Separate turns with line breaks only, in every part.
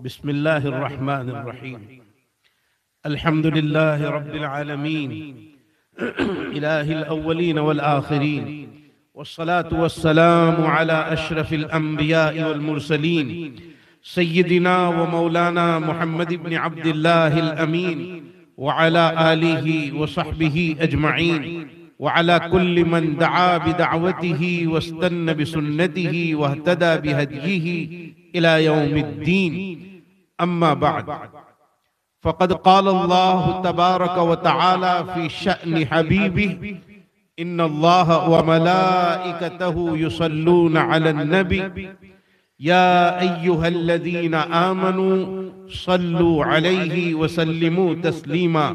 بسم الله الرحمن الرحيم. الحمد لله رب العالمين إله الأولين والآخرين، والصلاة والسلام على أشرف الأنبياء والمرسلين سيدنا ومولانا محمد بن عبد الله الأمين وعلى آله وصحبه أجمعين وعلى كل من دعا بدعوته واستنى بسنته واهتدى بهديه إلى يوم الدين. أما بعد، فقد قال الله تبارك وتعالى في شأن حبيبه: إن الله وملائكته يصلون على النبي يا أيها الذين آمنوا صلوا عليه وسلموا تسليما.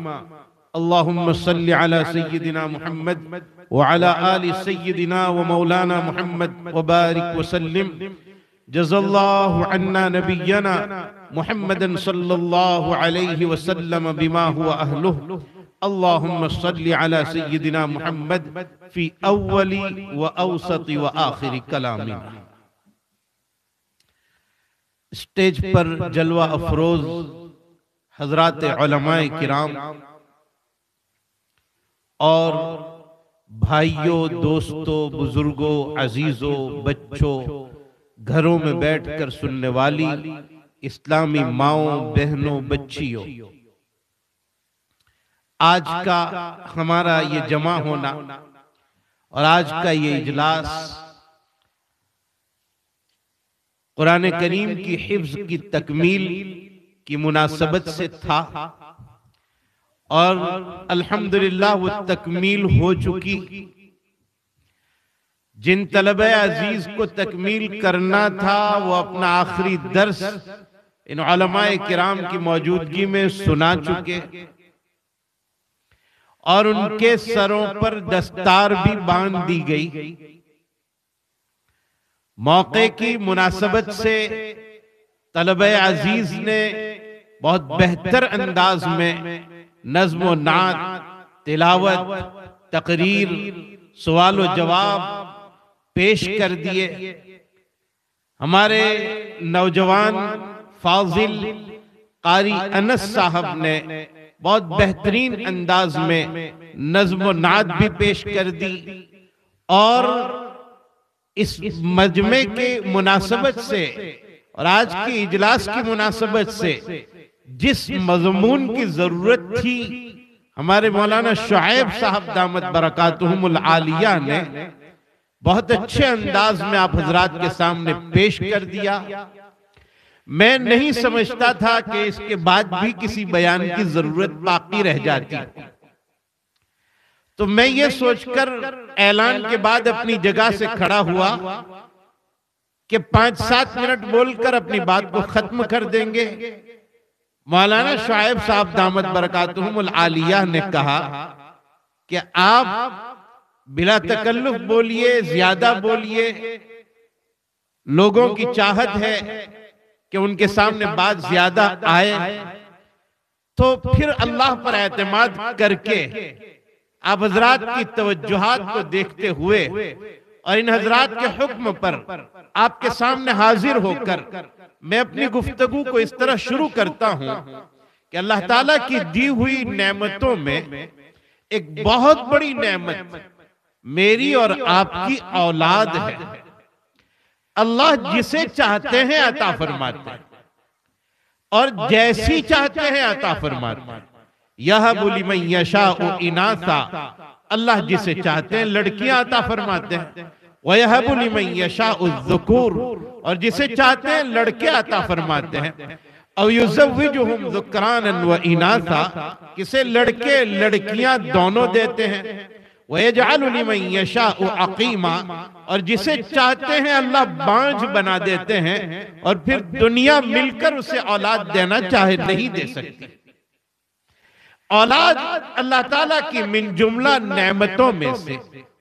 اللهم صل على سيدنا محمد وعلى آل سيدنا ومولانا محمد وبارك وسلم. جزا الله عنا نبينا محمدا صلى الله عليه وسلم بما هو أهله. اللهم صل على سيدنا محمد في أول وأوسط وآخر كلامنا. اسٹیج پر جلوہ افروز حضرات علماء کرام اور بھائیوں، دوستوں، بزرگوں، عزیزوں، بچوں، گھروں میں بیٹھ کر سننے والی اسلامی ماؤں، بہنوں، بچیوں، آج کا ہمارا یہ جمع ہونا اور آج کا یہ اجلاس قرآن کریم کی حفظ کی تکمیل کی مناسبت سے تھا، اور الحمدللہ وہ تکمیل ہو چکی. جن طلبہ عزیز کو تکمیل کرنا تھا وہ اپنا آخری درس ان علماء کرام کی موجودگی میں سنا چکے، اور ان کے سروں پر دستار بھی باندھ دی گئی. موقع کی مناسبت سے طلبہ عزیز نے بہت بہتر انداز میں نظم و نعت، تلاوت، تقریر، سوال و جواب پیش کر دیے. ہمارے نوجوان فاضل قاری انس صاحب نے بہت بہترین انداز میں نظم و نعت بھی پیش کر دی، اور اس مجمع کے مناسبت سے اور آج کے اجلاس کی مناسبت سے جس مضمون کی ضرورت تھی ہمارے مولانا شعیب صاحب دامت برکاتہم العالیہ نے بہت اچھے انداز میں آپ حضرات کے سامنے پیش کر دیا. میں نہیں سمجھتا تھا کہ اس کے بعد بھی کسی بیان کی ضرورت باقی رہ جاتی، تو میں یہ سوچ کر اعلان کے بعد اپنی جگہ سے کھڑا ہوا کہ 5-7 منٹ بول کر اپنی بات کو ختم کر دیں گے. مولانا شعیب صاحب دامت برکاتہم العالیہ نے کہا کہ آپ بلا تکلف بولیے، زیادہ بولیے. لوگوں کی چاہت ہے کہ ان کے سامنے بات زیادہ آئے، تو پھر اللہ پر اعتماد کر کے آپ حضرات کی توجہات کو دیکھتے ہوئے اور ان حضرات کے حکم پر آپ کے سامنے حاضر ہو کر میں اپنی گفتگو کو اس طرح شروع کرتا ہوں کہ اللہ تعالیٰ کی دی ہوئی نعمتوں میں ایک بہت بڑی نعمت میری اور آپ کی اولاد ہے. اللہ جسے چاہتے ہیں عطا فرماتے ہیں اور جیسی چاہتے ہیں عطا فرماتے ہیں. یَهَبُ لِمَن يَشَاءُ إِنَاثًا، اللہ جسے چاہتے ہیں لڑکیاں عطا فرماتے ہیں. وَيَهَبُ لِمَن يَشَاءُ الذُّكُورَ، اور جسے چاہتے ہیں لڑکے عطا فرماتے ہیں. اَوْ يُزَوِّجُهُمْ ذُكْرَانًا وَإِنَاثًا، کسے لڑکے لڑکیاں دونوں دیتے ہیں. وَيَجْعَلُ لِمَن يَشَاءُ عَقِيمًا، اور جسے چاہتے ہیں اللہ بانجھ بنا دیتے ہیں، اور پھر دنیا مل کر اسے اولاد دینا چاہے نہیں دے سکتی. اولاد اللہ تعالیٰ کی من جملہ نعمتوں میں سے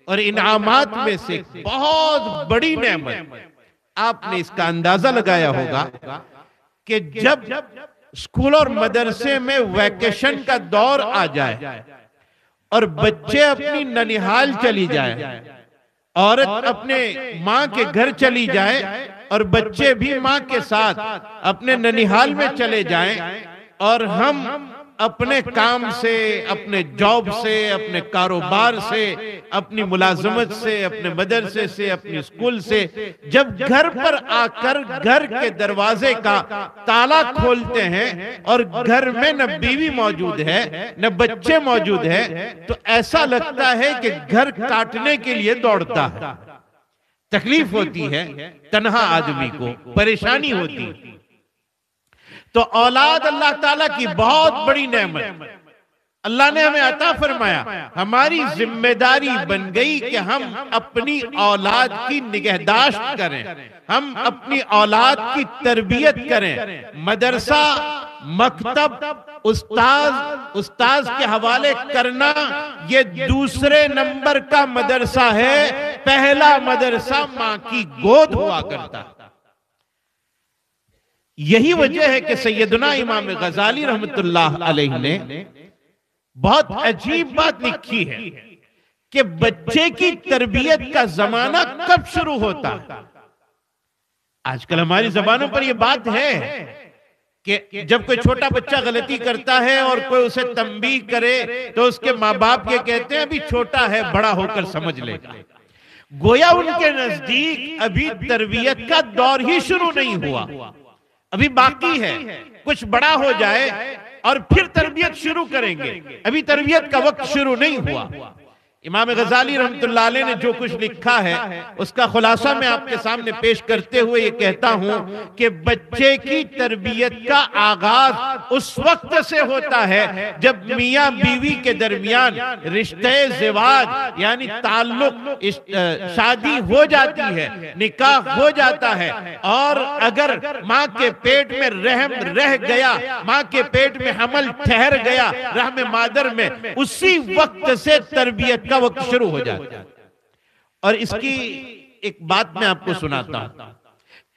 اور انعامات میں سے بہت بڑی نعمت. آپ نے اس کا اندازہ لگایا ہوگا کہ جب اسکول اور مدرسے میں ویکیشن کا دور آ جائے اور بچے اپنی ننیحال چلی جائے، عورت اپنے ماں کے گھر چلی جائے، اور بچے بھی ماں کے ساتھ اپنے ننیحال میں چلے جائیں اور ہم اپنے کام سے، اپنے جاب سے، اپنے کاروبار سے، اپنی ملازمت سے، اپنے مدرسے سے، اپنی اسکول سے جب گھر پر آ کر گھر کے دروازے کا تالا کھولتے ہیں اور گھر میں نہ بیوی موجود ہے نہ بچے موجود ہے تو ایسا لگتا ہے کہ گھر کاٹنے کے لیے دوڑتا ہے۔ تکلیف ہوتی ہے تنہا آدمی کو، پریشانی ہوتی ہے۔ تو اولاد اللہ تعالیٰ کی بہت بڑی نعمت اللہ نے ہمیں عطا فرمایا۔ ہماری ذمہ داری بن گئی کہ ہم اپنی اولاد کی نگہداشت کریں، ہم اپنی اولاد کی تربیت کریں۔ مدرسہ، مکتب، استاذ کے حوالے کرنا یہ دوسرے نمبر کا مدرسہ ہے، پہلا مدرسہ ماں کی گود ہوا کرتا ہے۔ یہی وجہ ہے کہ سیدنا امام غزالی رحمت اللہ علیہ نے بہت عجیب بات لکھی ہے کہ بچے کی تربیت کا زمانہ کب شروع ہوتا ہے۔ آج کل ہماری زبانوں پر یہ بات ہے کہ جب کوئی چھوٹا بچہ غلطی کرتا ہے اور کوئی اسے تنبیہ کرے تو اس کے ماں باپ یہ کہتے ہیں ابھی چھوٹا ہے، بڑا ہو کر سمجھ لے گا۔ گویا ان کے نزدیک ابھی تربیت کا دور ہی شروع نہیں ہوا، ابھی باقی ہے، کچھ بڑا ہو جائے اور پھر تربیت شروع کریں گے، ابھی تربیت کا وقت شروع نہیں ہوا۔ امام غزالی رحمت اللہ علیہ نے جو کچھ لکھا ہے اس کا خلاصہ میں آپ کے سامنے پیش کرتے ہوئے یہ کہتا ہوں کہ بچے کی تربیت کا آغاز اس وقت سے ہوتا ہے جب میاں بیوی کے درمیان رشتہ زواج یعنی تعلق، شادی ہو جاتی ہے، نکاح ہو جاتا ہے، اور اگر ماں کے پیٹ میں رحم رہ گیا، ماں کے پیٹ میں حمل ٹھہر گیا رحم مادر میں، اسی وقت سے تربیت کا وقت شروع ہو جاتا ہے۔ اور اس کی ایک بات میں آپ کو سناتا ہوں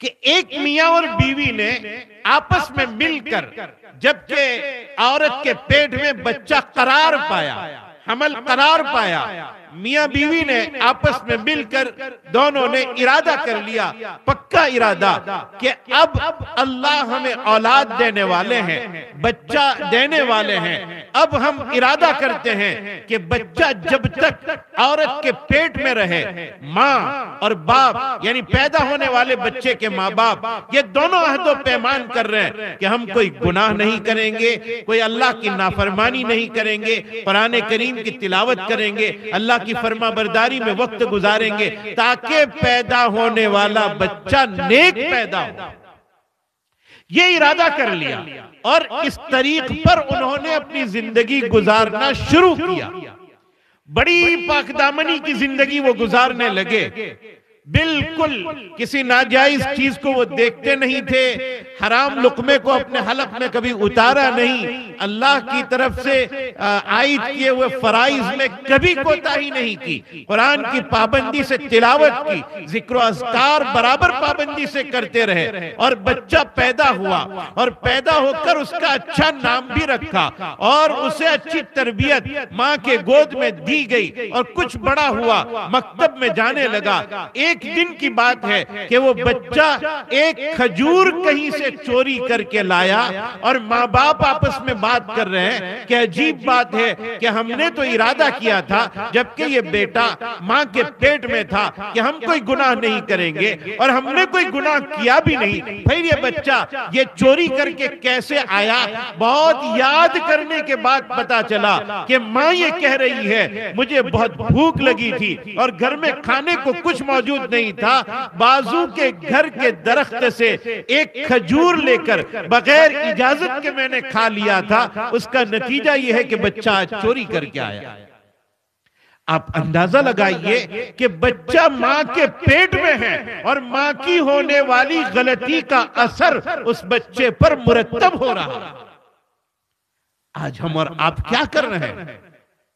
کہ ایک میاں اور بیوی نے آپس میں مل کر جبکہ عورت کے پیٹ میں بچہ قرار پایا، حمل قرار پایا، میاں بیوی نے آپس میں مل کر دونوں نے ارادہ کر لیا، پکا ارادہ کہ اب اللہ ہمیں اولاد دینے والے ہیں، بچہ دینے والے ہیں، اب ہم ارادہ کرتے ہیں کہ بچہ جب تک عورت کے پیٹ میں رہے، ماں اور باپ یعنی پیدا ہونے والے بچے کے ماں باپ یہ دونوں عہد و پیمان کر رہے ہیں کہ ہم کوئی گناہ نہیں کریں گے، کوئی اللہ کی نافرمانی نہیں کریں گے، قرآن کریم کی تلاوت کریں گے، اللہ کی فرما برداری میں وقت گزاریں گے تاکہ پیدا ہونے والا بچہ نیک پیدا ہو۔ یہ ارادہ کر لیا اور اس طریق پر انہوں نے اپنی زندگی گزارنا شروع کیا۔ بڑی پاک دامنی کی زندگی وہ گزارنے لگے، بالکل کسی ناجائز چیز کو وہ دیکھتے نہیں تھے، حرام لقمے کو اپنے حلق میں کبھی اتارا نہیں، اللہ کی طرف سے عائد کیے ہوئے فرائض میں کبھی کوتاہی نہیں کی، قرآن کی پابندی سے تلاوت کی، ذکر و اذکار برابر پابندی سے کرتے رہے، اور بچہ پیدا ہوا اور پیدا ہو کر اس کا اچھا نام بھی رکھا اور اسے اچھی تربیت ماں کے گود میں دی گئی، اور کچھ بڑا ہوا، مکتب میں جانے لگا۔ ایک دن کی بات ہے کہ وہ بچہ ایک کھجور کہیں سے چوری کر کے لایا، اور ماں باپ آپس میں بات کر رہے ہیں کہ عجیب بات ہے کہ ہم نے تو ارادہ کیا تھا جبکہ یہ بیٹا ماں کے پیٹ میں تھا کہ ہم کوئی گناہ نہیں کریں گے، اور ہم نے کوئی گناہ کیا بھی نہیں، پھر یہ بچہ یہ چوری کر کے کیسے آیا؟ بہت یاد کرنے کے بعد پتا چلا کہ ماں یہ کہہ رہی ہے مجھے بہت بھوک لگی تھی اور گھر میں کھانے کو کچھ موجود نہیں تھا، بازو کے گھر کے درخت سے ایک کھجور لے کر بغیر اجازت کے میں نے کھا لیا تھا، اس کا نتیجہ یہ ہے کہ بچہ چوری کر کے آیا۔ آپ اندازہ لگائیے کہ بچہ ماں کے پیٹ میں ہے اور ماں کی ہونے والی غلطی کا اثر اس بچے پر مرتب ہو رہا ہے۔ آج ہم اور آپ کیا کر رہے ہیں؟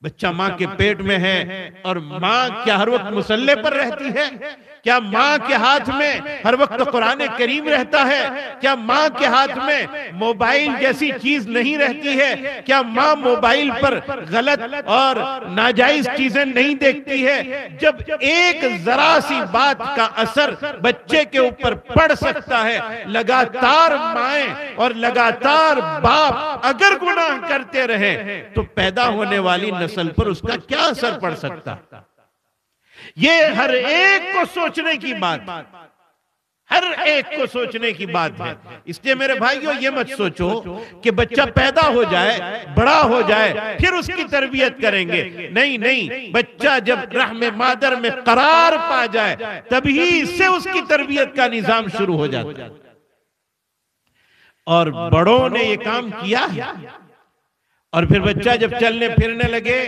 بچہ ماں کے پیٹ میں ہے اور ماں کیا ہر وقت مسلح پر رہتی ہے؟ کیا ماں کے ہاتھ میں ہر وقت قرآن کریم رہتا ہے؟ کیا ماں کے ہاتھ میں موبائل جیسی چیز نہیں رہتی ہے؟ کیا ماں موبائل پر غلط اور ناجائز چیزیں نہیں دیکھتی ہے؟ جب ایک ذرا سی بات کا اثر بچے کے اوپر پڑ سکتا ہے، لگاتار مائیں اور لگاتار باپ اگر گناہ کرتے رہے تو پیدا ہونے والی نسل پر اس کا کیا اثر پڑ سکتا؟ یہ ہر ایک کو سوچنے کی بات، ہر ایک کو سوچنے کی بات ہے۔ اس لیے میرے بھائیوں یہ مت سوچو کہ بچہ پیدا ہو جائے، بڑا ہو جائے پھر اس کی تربیت کریں گے۔ نہیں نہیں، بچہ جب رحم مادر میں قرار پا جائے تبھی سے اس کی تربیت کا نظام شروع ہو جاتا ہے۔ اور بڑوں نے یہ کام کیا ہے، اور پھر بچہ جب چلنے پھرنے لگے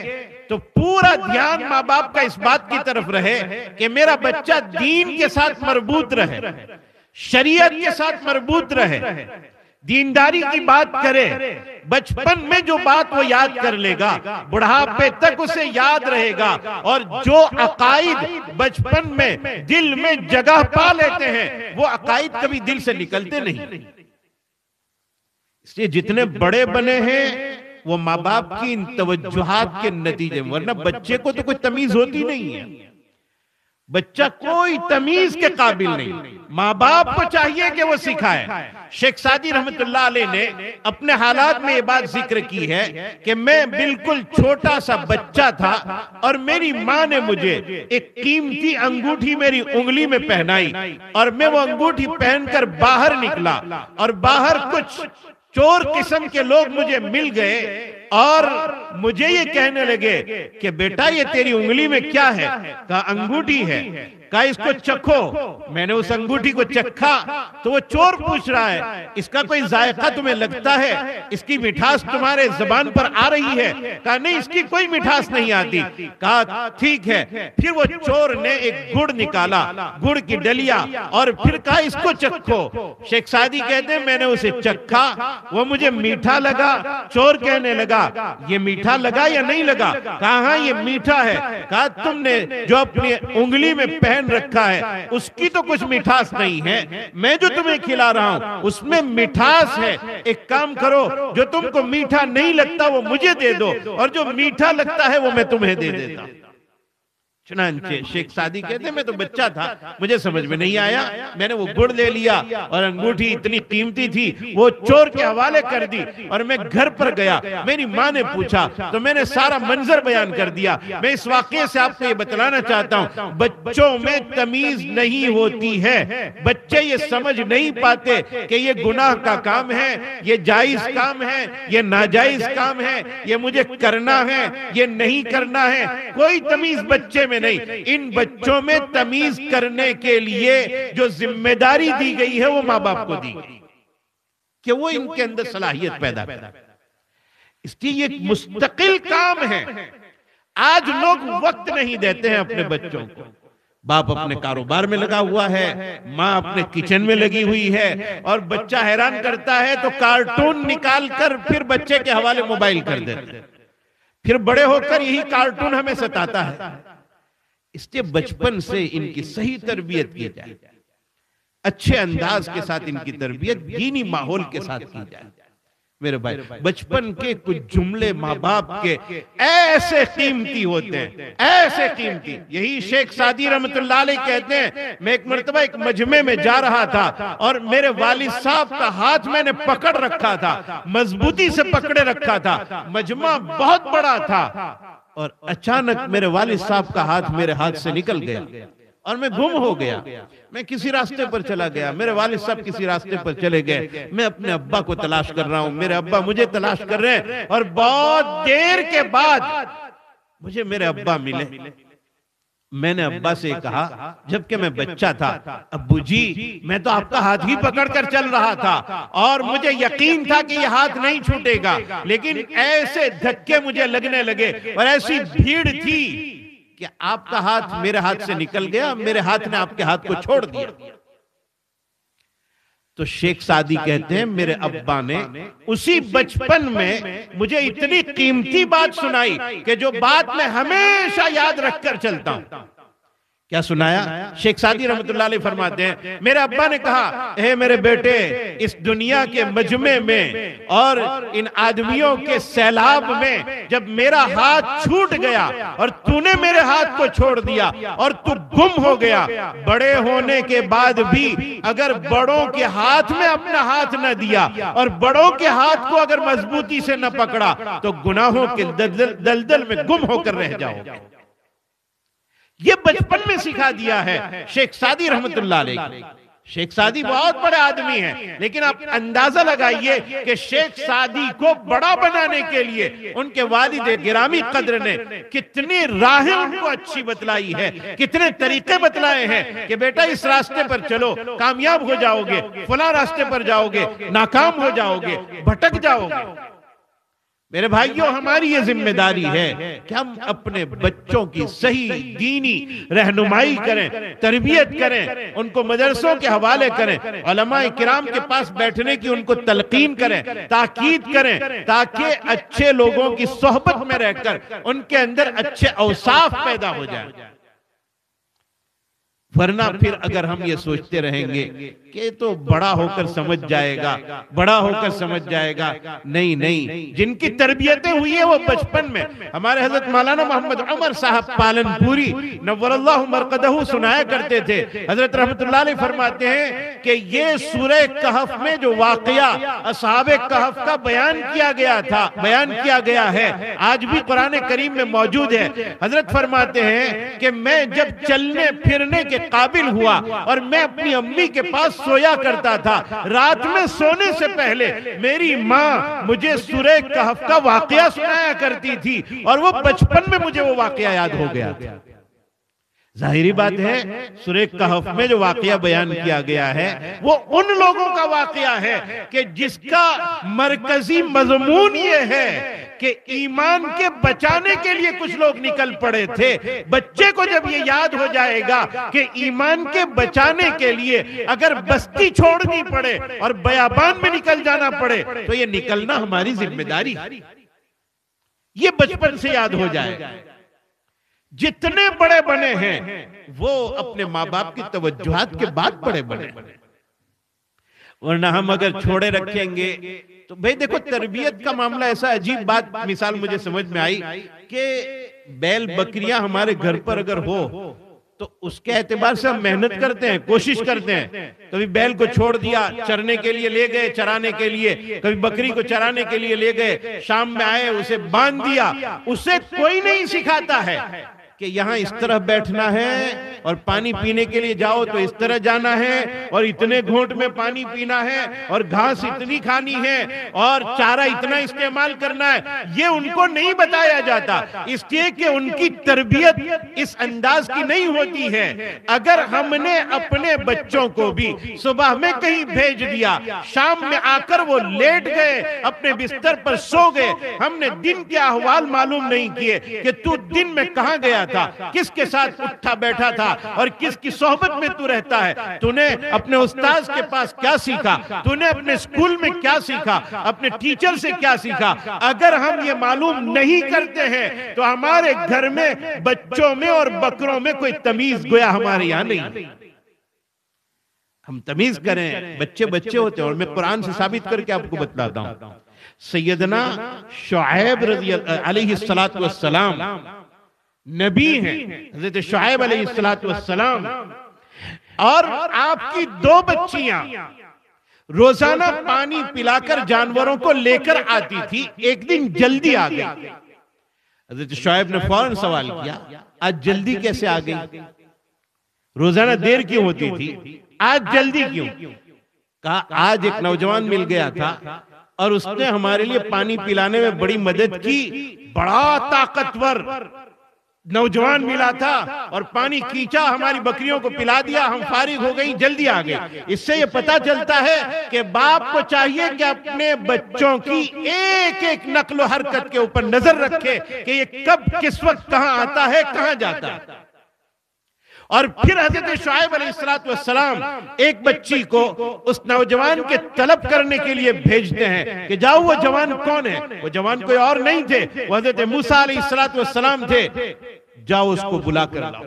تو پورا دھیان ماں باپ کا اس بات کی طرف رہے کہ میرا بچہ دین کے ساتھ مربوط رہے، شریعت کے ساتھ مربوط رہے، دینداری کی بات کرے۔ بچپن میں جو بات وہ یاد کر لے گا بڑھاپے تک اسے یاد رہے گا، اور جو عقائد بچپن میں دل میں جگہ پا لیتے ہیں وہ عقائد کبھی دل سے نکلتے نہیں۔ اس لیے جتنے بڑے بنے ہیں وہ ماں باپ کی ان توجہات کے نتیجے، ورنہ بچے کو تو کوئی تمیز ہوتی نہیں ہے، بچہ کوئی تمیز کے قابل نہیں۔ ماں باپ کو چاہیے کہ وہ سکھائے۔ شیخ سعدی رحمت اللہ علیہ نے اپنے حالات میں یہ بات ذکر کی ہے کہ میں بالکل چھوٹا سا بچہ تھا اور میری ماں نے مجھے ایک قیمتی انگوٹھی میری انگلی میں پہنائی، اور میں وہ انگوٹھی پہن کر باہر نکلا، اور باہر کچھ چور قسم کے لوگ مجھے مل گئے اور مجھے یہ کہنے لگے کہ بیٹا یہ تیری انگلی میں کیا ہے؟ کہا انگوٹھی ہے۔ کہا اس کو چکھو۔ میں نے اس انگوٹھی کو چکھا تو وہ چور پوچھ رہا ہے اس کا کوئی ذائقہ تمہیں لگتا ہے؟ اس کی مٹھاس تمہارے زبان پر آ رہی ہے؟ کہا نہیں، اس کی کوئی مٹھاس نہیں آتی۔ کہا ٹھیک ہے۔ پھر وہ چور نے ایک گڑ نکالا، گڑ کی ڈلیا، اور پھر کہا اس کو چکھو۔ شیخ سعدی کہتے ہیں میں نے اسے چکھا، وہ مجھے میٹھا لگا۔ چور کہنے لگا یہ میٹھا لگا یا نہیں لگا؟ کہا ہاں یہ میٹھا ہے۔ کہا تم نے جو اپنی انگلی میں پہن رکھا ہے اس کی تو کچھ مٹھاس نہیں ہے، میں جو تمہیں کھلا رہا ہوں اس میں مٹھاس ہے۔ ایک کام کرو، جو تم کو میٹھا نہیں لگتا وہ مجھے دے دو، اور جو میٹھا لگتا ہے وہ میں تمہیں دے دیتا ہوں۔ چنانچہ شیخ سعدی کہتے ہیں میں تو بچہ تھا، مجھے سمجھ میں نہیں آیا، میں نے وہ گڑ لے لیا، اور انگوٹھی اتنی قیمتی تھی وہ چور کے حوالے کر دی، اور میں گھر پر گیا۔ میری ماں نے پوچھا تو میں نے سارا منظر بیان کر دیا۔ میں اس واقعے سے آپ کو یہ بتلانا چاہتا ہوں بچوں میں تمیز نہیں ہوتی ہے، بچے یہ سمجھ نہیں پاتے کہ یہ گناہ کا کام ہے، یہ جائز کام ہے، یہ ناجائز کام ہے، یہ مجھے کرنا ہے، یہ نہیں کرنا ہے، کوئی تمیز بچے میں نہیں۔ ان بچوں میں تمیز کرنے کے لیے جو ذمہ داری دی گئی ہے وہ ماں باپ کو دی گئی کہ وہ ان کے اندر صلاحیت پیدا کرے۔ اس لیے یہ ایک مستقل کام ہے۔ آج لوگ وقت نہیں دیتے ہیں اپنے بچوں کو، باپ اپنے کاروبار میں لگا ہوا ہے، ماں اپنے کچن میں لگی ہوئی ہے، اور بچہ حیران کرتا ہے تو کارٹون نکال کر پھر بچے کے حوالے موبائل کر دیتے، پھر بڑے ہو کر یہی کارٹون ہمیں ستاتا ہے۔ اس لیے بچپن سے ان کی صحیح تربیت کی جائے، اچھے انداز کے ساتھ ان کی تربیت دینی ماحول کے ساتھ کی جائے۔ میرے بھائی بچپن کے کچھ جملے ماں باپ کے ایسے قیمتی ہوتے ہیں، ایسے قیمتی۔ یہی شیخ سعدی رحمت اللہ علیہ کہتے ہیں میں ایک مرتبہ ایک مجمع میں جا رہا تھا اور میرے والد صاحب کا ہاتھ میں نے پکڑ رکھا تھا، مضبوطی سے پکڑے رکھا تھا، مجمع بہت بڑا تھا، اور اچانک میرے والد صاحب کا ہاتھ میرے ہاتھ سے نکل گیا اور میں گم ہو گیا۔ میں کسی راستے پر چلا گیا، میرے والد صاحب کسی راستے پر چلے گئے، میں اپنے ابا کو تلاش کر رہا ہوں، میرے ابا مجھے تلاش کر رہے ہیں، اور بہت دیر کے بعد مجھے میرے ابا ملے۔ میں نے ابا سے کہا جبکہ میں بچہ تھا، ابو جی میں تو آپ کا ہاتھ ہی پکڑ کر چل رہا تھا اور مجھے یقین تھا کہ یہ ہاتھ نہیں چھوٹے گا، لیکن ایسے دھکے مجھے لگنے لگے اور ایسی بھیڑ تھی کہ آپ کا ہاتھ میرے ہاتھ سے نکل گیا، میرے ہاتھ نے آپ کے ہاتھ کو چھوڑ دیا۔ تو شیخ سعدی کہتے ہیں میرے ابا نے اسی بچپن میں مجھے اتنی قیمتی بات سنائی کہ جو بات میں ہمیشہ یاد رکھ کر چلتا ہوں کیا سنایا؟ شیخ سعدی رحمت اللہ علیہ فرماتے ہیں میرے ابا نے کہا اے میرے بیٹے، اس دنیا کے مجمع میں اور ان آدمیوں کے سیلاب میں جب میرا ہاتھ چھوٹ گیا اور تو نے میرے ہاتھ کو چھوڑ دیا اور تو گم ہو گیا، بڑے ہونے کے بعد بھی اگر بڑوں کے ہاتھ میں اپنا ہاتھ نہ دیا اور بڑوں کے ہاتھ کو اگر مضبوطی سے نہ پکڑا تو گناہوں کے دلدل میں گم ہو کر رہ جاؤ گے۔ یہ بچپن میں سکھا دیا ہے شیخ سعدی رحمت اللہ علیہ۔ شیخ سعدی بہت بڑے آدمی ہیں، لیکن آپ اندازہ لگائیے کہ شیخ سعدی کو بڑا بنانے کے لیے ان کے والد گرامی قدر نے کتنی راہیں ان کو اچھی بتلائی ہے، کتنے طریقے بتلائے ہیں کہ بیٹا اس راستے پر چلو، کامیاب ہو جاؤ گے، فلاں راستے پر جاؤ گے، ناکام ہو جاؤ گے، بھٹک جاؤ گے۔ میرے بھائیوں، ہماری یہ ذمہ داری ہے کہ ہم اپنے بچوں کی صحیح دینی رہنمائی کریں، تربیت کریں، ان کو مدرسوں کے حوالے کریں، علماء کرام کے پاس بیٹھنے کی ان کو تلقین کریں، تاکید کریں، تاکہ اچھے لوگوں کی صحبت میں رہ کر ان کے اندر اچھے اوصاف پیدا ہو جائیں۔ ورنہ پھر اگر ہم یہ سوچتے رہیں گے کہ تو بڑا ہو کر سمجھ جائے گا، بڑا ہو کر سمجھ جائے گا، نہیں، جن کی تربیتیں ہوئی ہیں وہ بچپن میں۔ ہمارے حضرت مولانا محمد عمر صاحب پالن پوری نور اللہ مرقدہ سنایا کرتے تھے، حضرت رحمت اللہ علیہ فرماتے ہیں کہ یہ سورہ کہف میں جو واقعہ اصحاب کہف کا بیان کیا گیا ہے، آج بھی قرآن کریم میں موجود ہے۔ حضرت فرماتے ہیں کہ میں جب چلنے پھرنے کے قابل ہوا اور میں اپنی امی کے پاس سویا کرتا تھا، رات میں سونے سے پہلے میری ماں مجھے سورہ کہف کا واقعہ سنایا کرتی تھی اور وہ بچپن میں مجھے وہ واقعہ یاد ہو گیا تھا۔ ظاہری بات ہے سورہ کہف میں جو واقعہ بیان کیا گیا ہے وہ ان لوگوں کا واقعہ ہے کہ جس کا مرکزی مضمون یہ ہے کہ ایمان کے بچانے کے لیے کچھ لوگ نکل پڑے تھے۔ بچے کو جب یہ یاد ہو جائے گا کہ ایمان کے بچانے کے لیے اگر بستی چھوڑنی پڑے اور بیابان میں نکل جانا پڑے تو یہ نکلنا ہماری ذمہ داری، یہ بچپن سے یاد ہو جائے گا۔ جتنے بڑے بنے ہیں وہ اپنے ماں باپ کی توجہات کے بعد بڑے بنے، ورنہ ہم اگر چھوڑے رکھیں گے تو بھئی دیکھو تربیت کا معاملہ ایسا عجیب بات مثال مجھے سمجھ میں آئی کہ بیل بکریاں ہمارے گھر پر اگر ہو تو اس کے اعتبار سے ہم محنت کرتے ہیں، کوشش کرتے ہیں۔ کبھی بیل کو چھوڑ دیا، چرنے کے لیے لے گئے، چرانے کے لیے، کبھی بکری کو چرانے کے لیے لے گئے، شام میں آئے اسے باندھ دیا۔ اسے کوئی نہیں سکھاتا ہے کہ یہاں اس طرح بیٹھنا ہے اور پانی پینے کے لیے جاؤ تو اس طرح جانا ہے اور اتنے گھونٹ میں پانی پینا ہے اور گھاس اتنی کھانی ہے اور چارہ اتنا استعمال کرنا ہے، یہ ان کو نہیں بتایا جاتا، اس لیے کہ ان کی تربیت اس انداز کی نہیں ہوتی ہے۔ اگر ہم نے اپنے بچوں کو بھی صبح میں کہیں بھیج دیا، شام میں آ کر وہ لیٹ گئے، اپنے بستر پر سو گئے، ہم نے دن کے احوال معلوم نہیں کیے کہ تو دن میں کہاں گیا تھا، کس کے ساتھ اٹھا بیٹھا تھا اور کس کی صحبت میں تو رہتا ہے، تو نے اپنے استاذ کے پاس کیا سیکھا، تو نے اپنے سکول میں کیا سیکھا، اپنے ٹیچر سے کیا سیکھا۔ اگر ہم یہ معلوم نہیں کرتے ہیں تو ہمارے گھر میں بچوں میں اور بکروں میں کوئی تمیز گویا ہمارے یہاں نہیں۔ ہم تمیز کریں، بچے بچے ہوتے ہیں، اور میں قرآن سے ثابت کر کے آپ کو بتلاتا ہوں۔ سیدنا شعیب رضی اللہ علیہ السلام نبی ہیں، حضرت شعیب علیہ السلام، اور آپ کی 2 بچیاں روزانہ پانی پلا کر جانوروں کو لے کر آتی تھی۔ ایک دن جلدی آ گئی، حضرت شعیب نے فوراً سوال کیا آج جلدی کیسے آ گئی، روزانہ دیر کیوں ہوتی تھی، آج جلدی کیوں؟ کہا آج ایک نوجوان مل گیا تھا اور اس نے ہمارے لیے پانی پلانے میں بڑی مدد کی، بڑا طاقتور نوجوان ملا تھا اور پانی کھینچا، ہماری بکریوں کو پلا دیا، ہم فارغ ہو گئی، جلدی آ گئے۔ اس سے یہ پتا چلتا ہے کہ باپ کو چاہیے کہ اپنے بچوں کی ایک ایک نقل و حرکت کے اوپر نظر رکھے کہ یہ کب کس وقت کہاں آتا ہے، کہاں جاتا ہے۔ اور پھر حضرت شعیب علیہ السلام ایک بچی کو اس نوجوان کے طلب کرنے کے لیے بھیجتے ہیں کہ جاؤ، وہ جوان کون ہے؟ وہ جوان کوئی اور نہیں تھے، وہ حضرت موسیٰ علیہ السلام تھے، جاؤ اس کو بلا کر لاؤ۔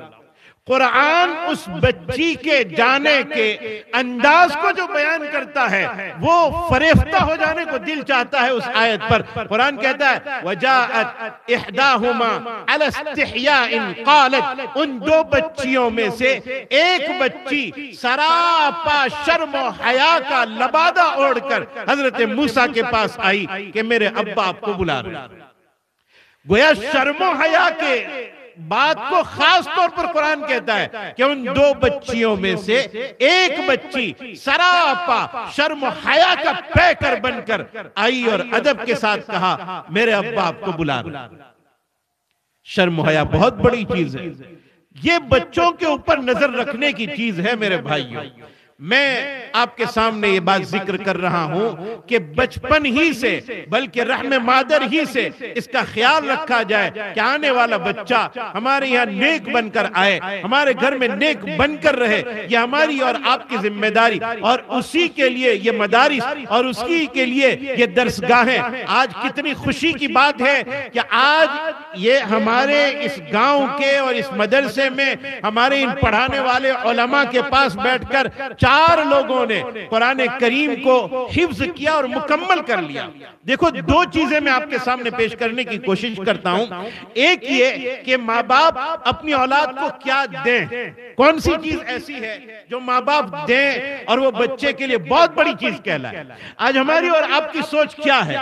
قرآن اس بچی کے جانے کے انداز کو جو بیان کرتا ہے وہ فریفتہ ہو جانے کو دل چاہتا ہے اس آیت پر. قرآن کہتا ہے وَجَاءَتْ إِحْدَاهُمَا عَلَى اسْتِحْيَاءٍ قَالَتْ, ان دو بچیوں میں سے ایک بچی سراپا شرم و حیا کا لبادہ اوڑھ کر حضرت موسیٰ کے پاس آئی کہ میرے ابا آپ کو بلا رہے. گویا شرم و حیا کے بات کو خاص طور پر قرآن کہتا ہے کہ ان دو بچیوں میں سے ایک بچی سراپا شرم و حیا کا پیکر بن کر آئی اور ادب کے ساتھ کہا میرے ابا آپ کو بلا رہے. شرم و حیا بہت بڑی چیز ہے. یہ بچوں کے اوپر نظر رکھنے کی چیز ہے میرے بھائیوں. میں آپ کے سامنے یہ بات ذکر کر رہا ہوں کہ بچپن ہی سے بلکہ رحم مادر ہی سے اس کا خیال رکھا جائے کہ آنے والا بچہ ہمارے یہاں نیک بن کر آئے, ہمارے گھر میں نیک بن کر رہے. یہ ہماری اور آپ کی ذمہ داری, اور اسی کے لیے یہ مدارس اور اسی کے لیے یہ درسگاہیں. آج کتنی خوشی کی بات ہے کہ آج یہ ہمارے اس گاؤں کے اور اس مدرسے میں ہمارے ان پڑھانے والے علماء کے پاس بیٹھ کر 4 لوگوں نے قرآن کریم کو حفظ کیا اور مکمل کر لیا. دیکھو, 2 چیزیں میں آپ کے سامنے پیش کرنے کی کوشش کرتا ہوں. ایک یہ کہ ماں باپ اپنی اولاد کو کیا دیں, کون سی چیز ایسی ہے جو ماں باپ دیں اور وہ بچے کے لیے بہت بڑی چیز کہلائے. آج ہماری اور آپ کی سوچ کیا ہے؟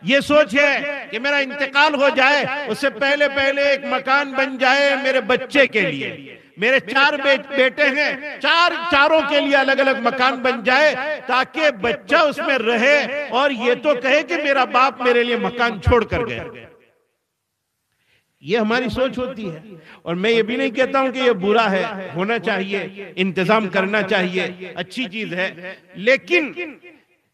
یہ سوچ ہے کہ میرا انتقال ہو جائے اس سے پہلے ایک مکان بن جائے میرے بچے کے لیے. میرے 4 بیٹے ہیں, چاروں کے لیے الگ الگ مکان بن جائے تاکہ بچہ اس میں رہے اور یہ تو کہے کہ میرا باپ میرے لیے مکان چھوڑ کر گیا. یہ ہماری سوچ ہوتی ہے. اور میں یہ بھی نہیں کہتا ہوں کہ یہ برا ہے, ہونا چاہیے, انتظام کرنا چاہیے, اچھی چیز ہے. لیکن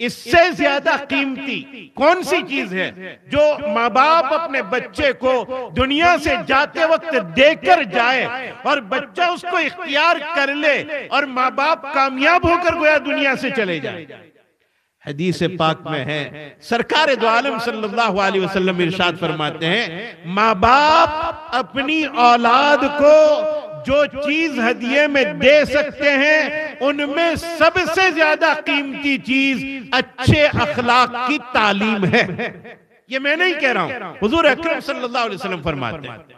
اس سے زیادہ قیمتی کون سی چیز ہے جو ماں باپ اپنے بچے کو دنیا سے جاتے وقت دے کر جائے اور بچہ اس کو اختیار کر لے اور ماں باپ کامیاب ہو کر گویا دنیا سے چلے جائے؟ حدیث پاک میں ہے, سرکار دو عالم صلی اللہ علیہ وسلم ارشاد فرماتے ہیں ماں باپ اپنی اولاد کو جو چیز ہدیے میں دے سکتے ہیں ان میں سب سے زیادہ قیمتی چیز اچھے اخلاق کی تعلیم ہے. یہ میں نہیں کہہ رہا ہوں, حضور اکرم صلی اللہ علیہ وسلم فرماتے ہیں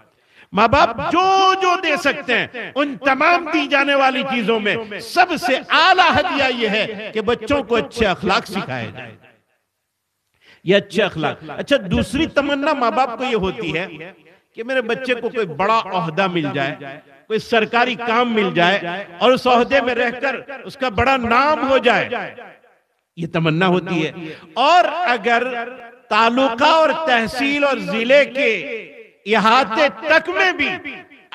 ماں باپ جو دے سکتے ہیں ان تمام دی جانے والی چیزوں میں سب سے اعلیٰ ہدیہ یہ ہے کہ بچوں کو اچھے اخلاق سکھائے جائے. یہ اچھے اخلاق. اچھا, دوسری تمنا ماں باپ کو یہ ہوتی ہے کہ میرے بچے کو کوئی بڑا عہدہ مل جائے, کوئی سرکاری کام مل جائے اور اس عہدے میں رہ کر اس کا بڑا نام ہو جائے. یہ تمنا ہوتی ہے. اور اگر تعلقہ اور تحصیل اور ضلع کے احاطے تک میں بھی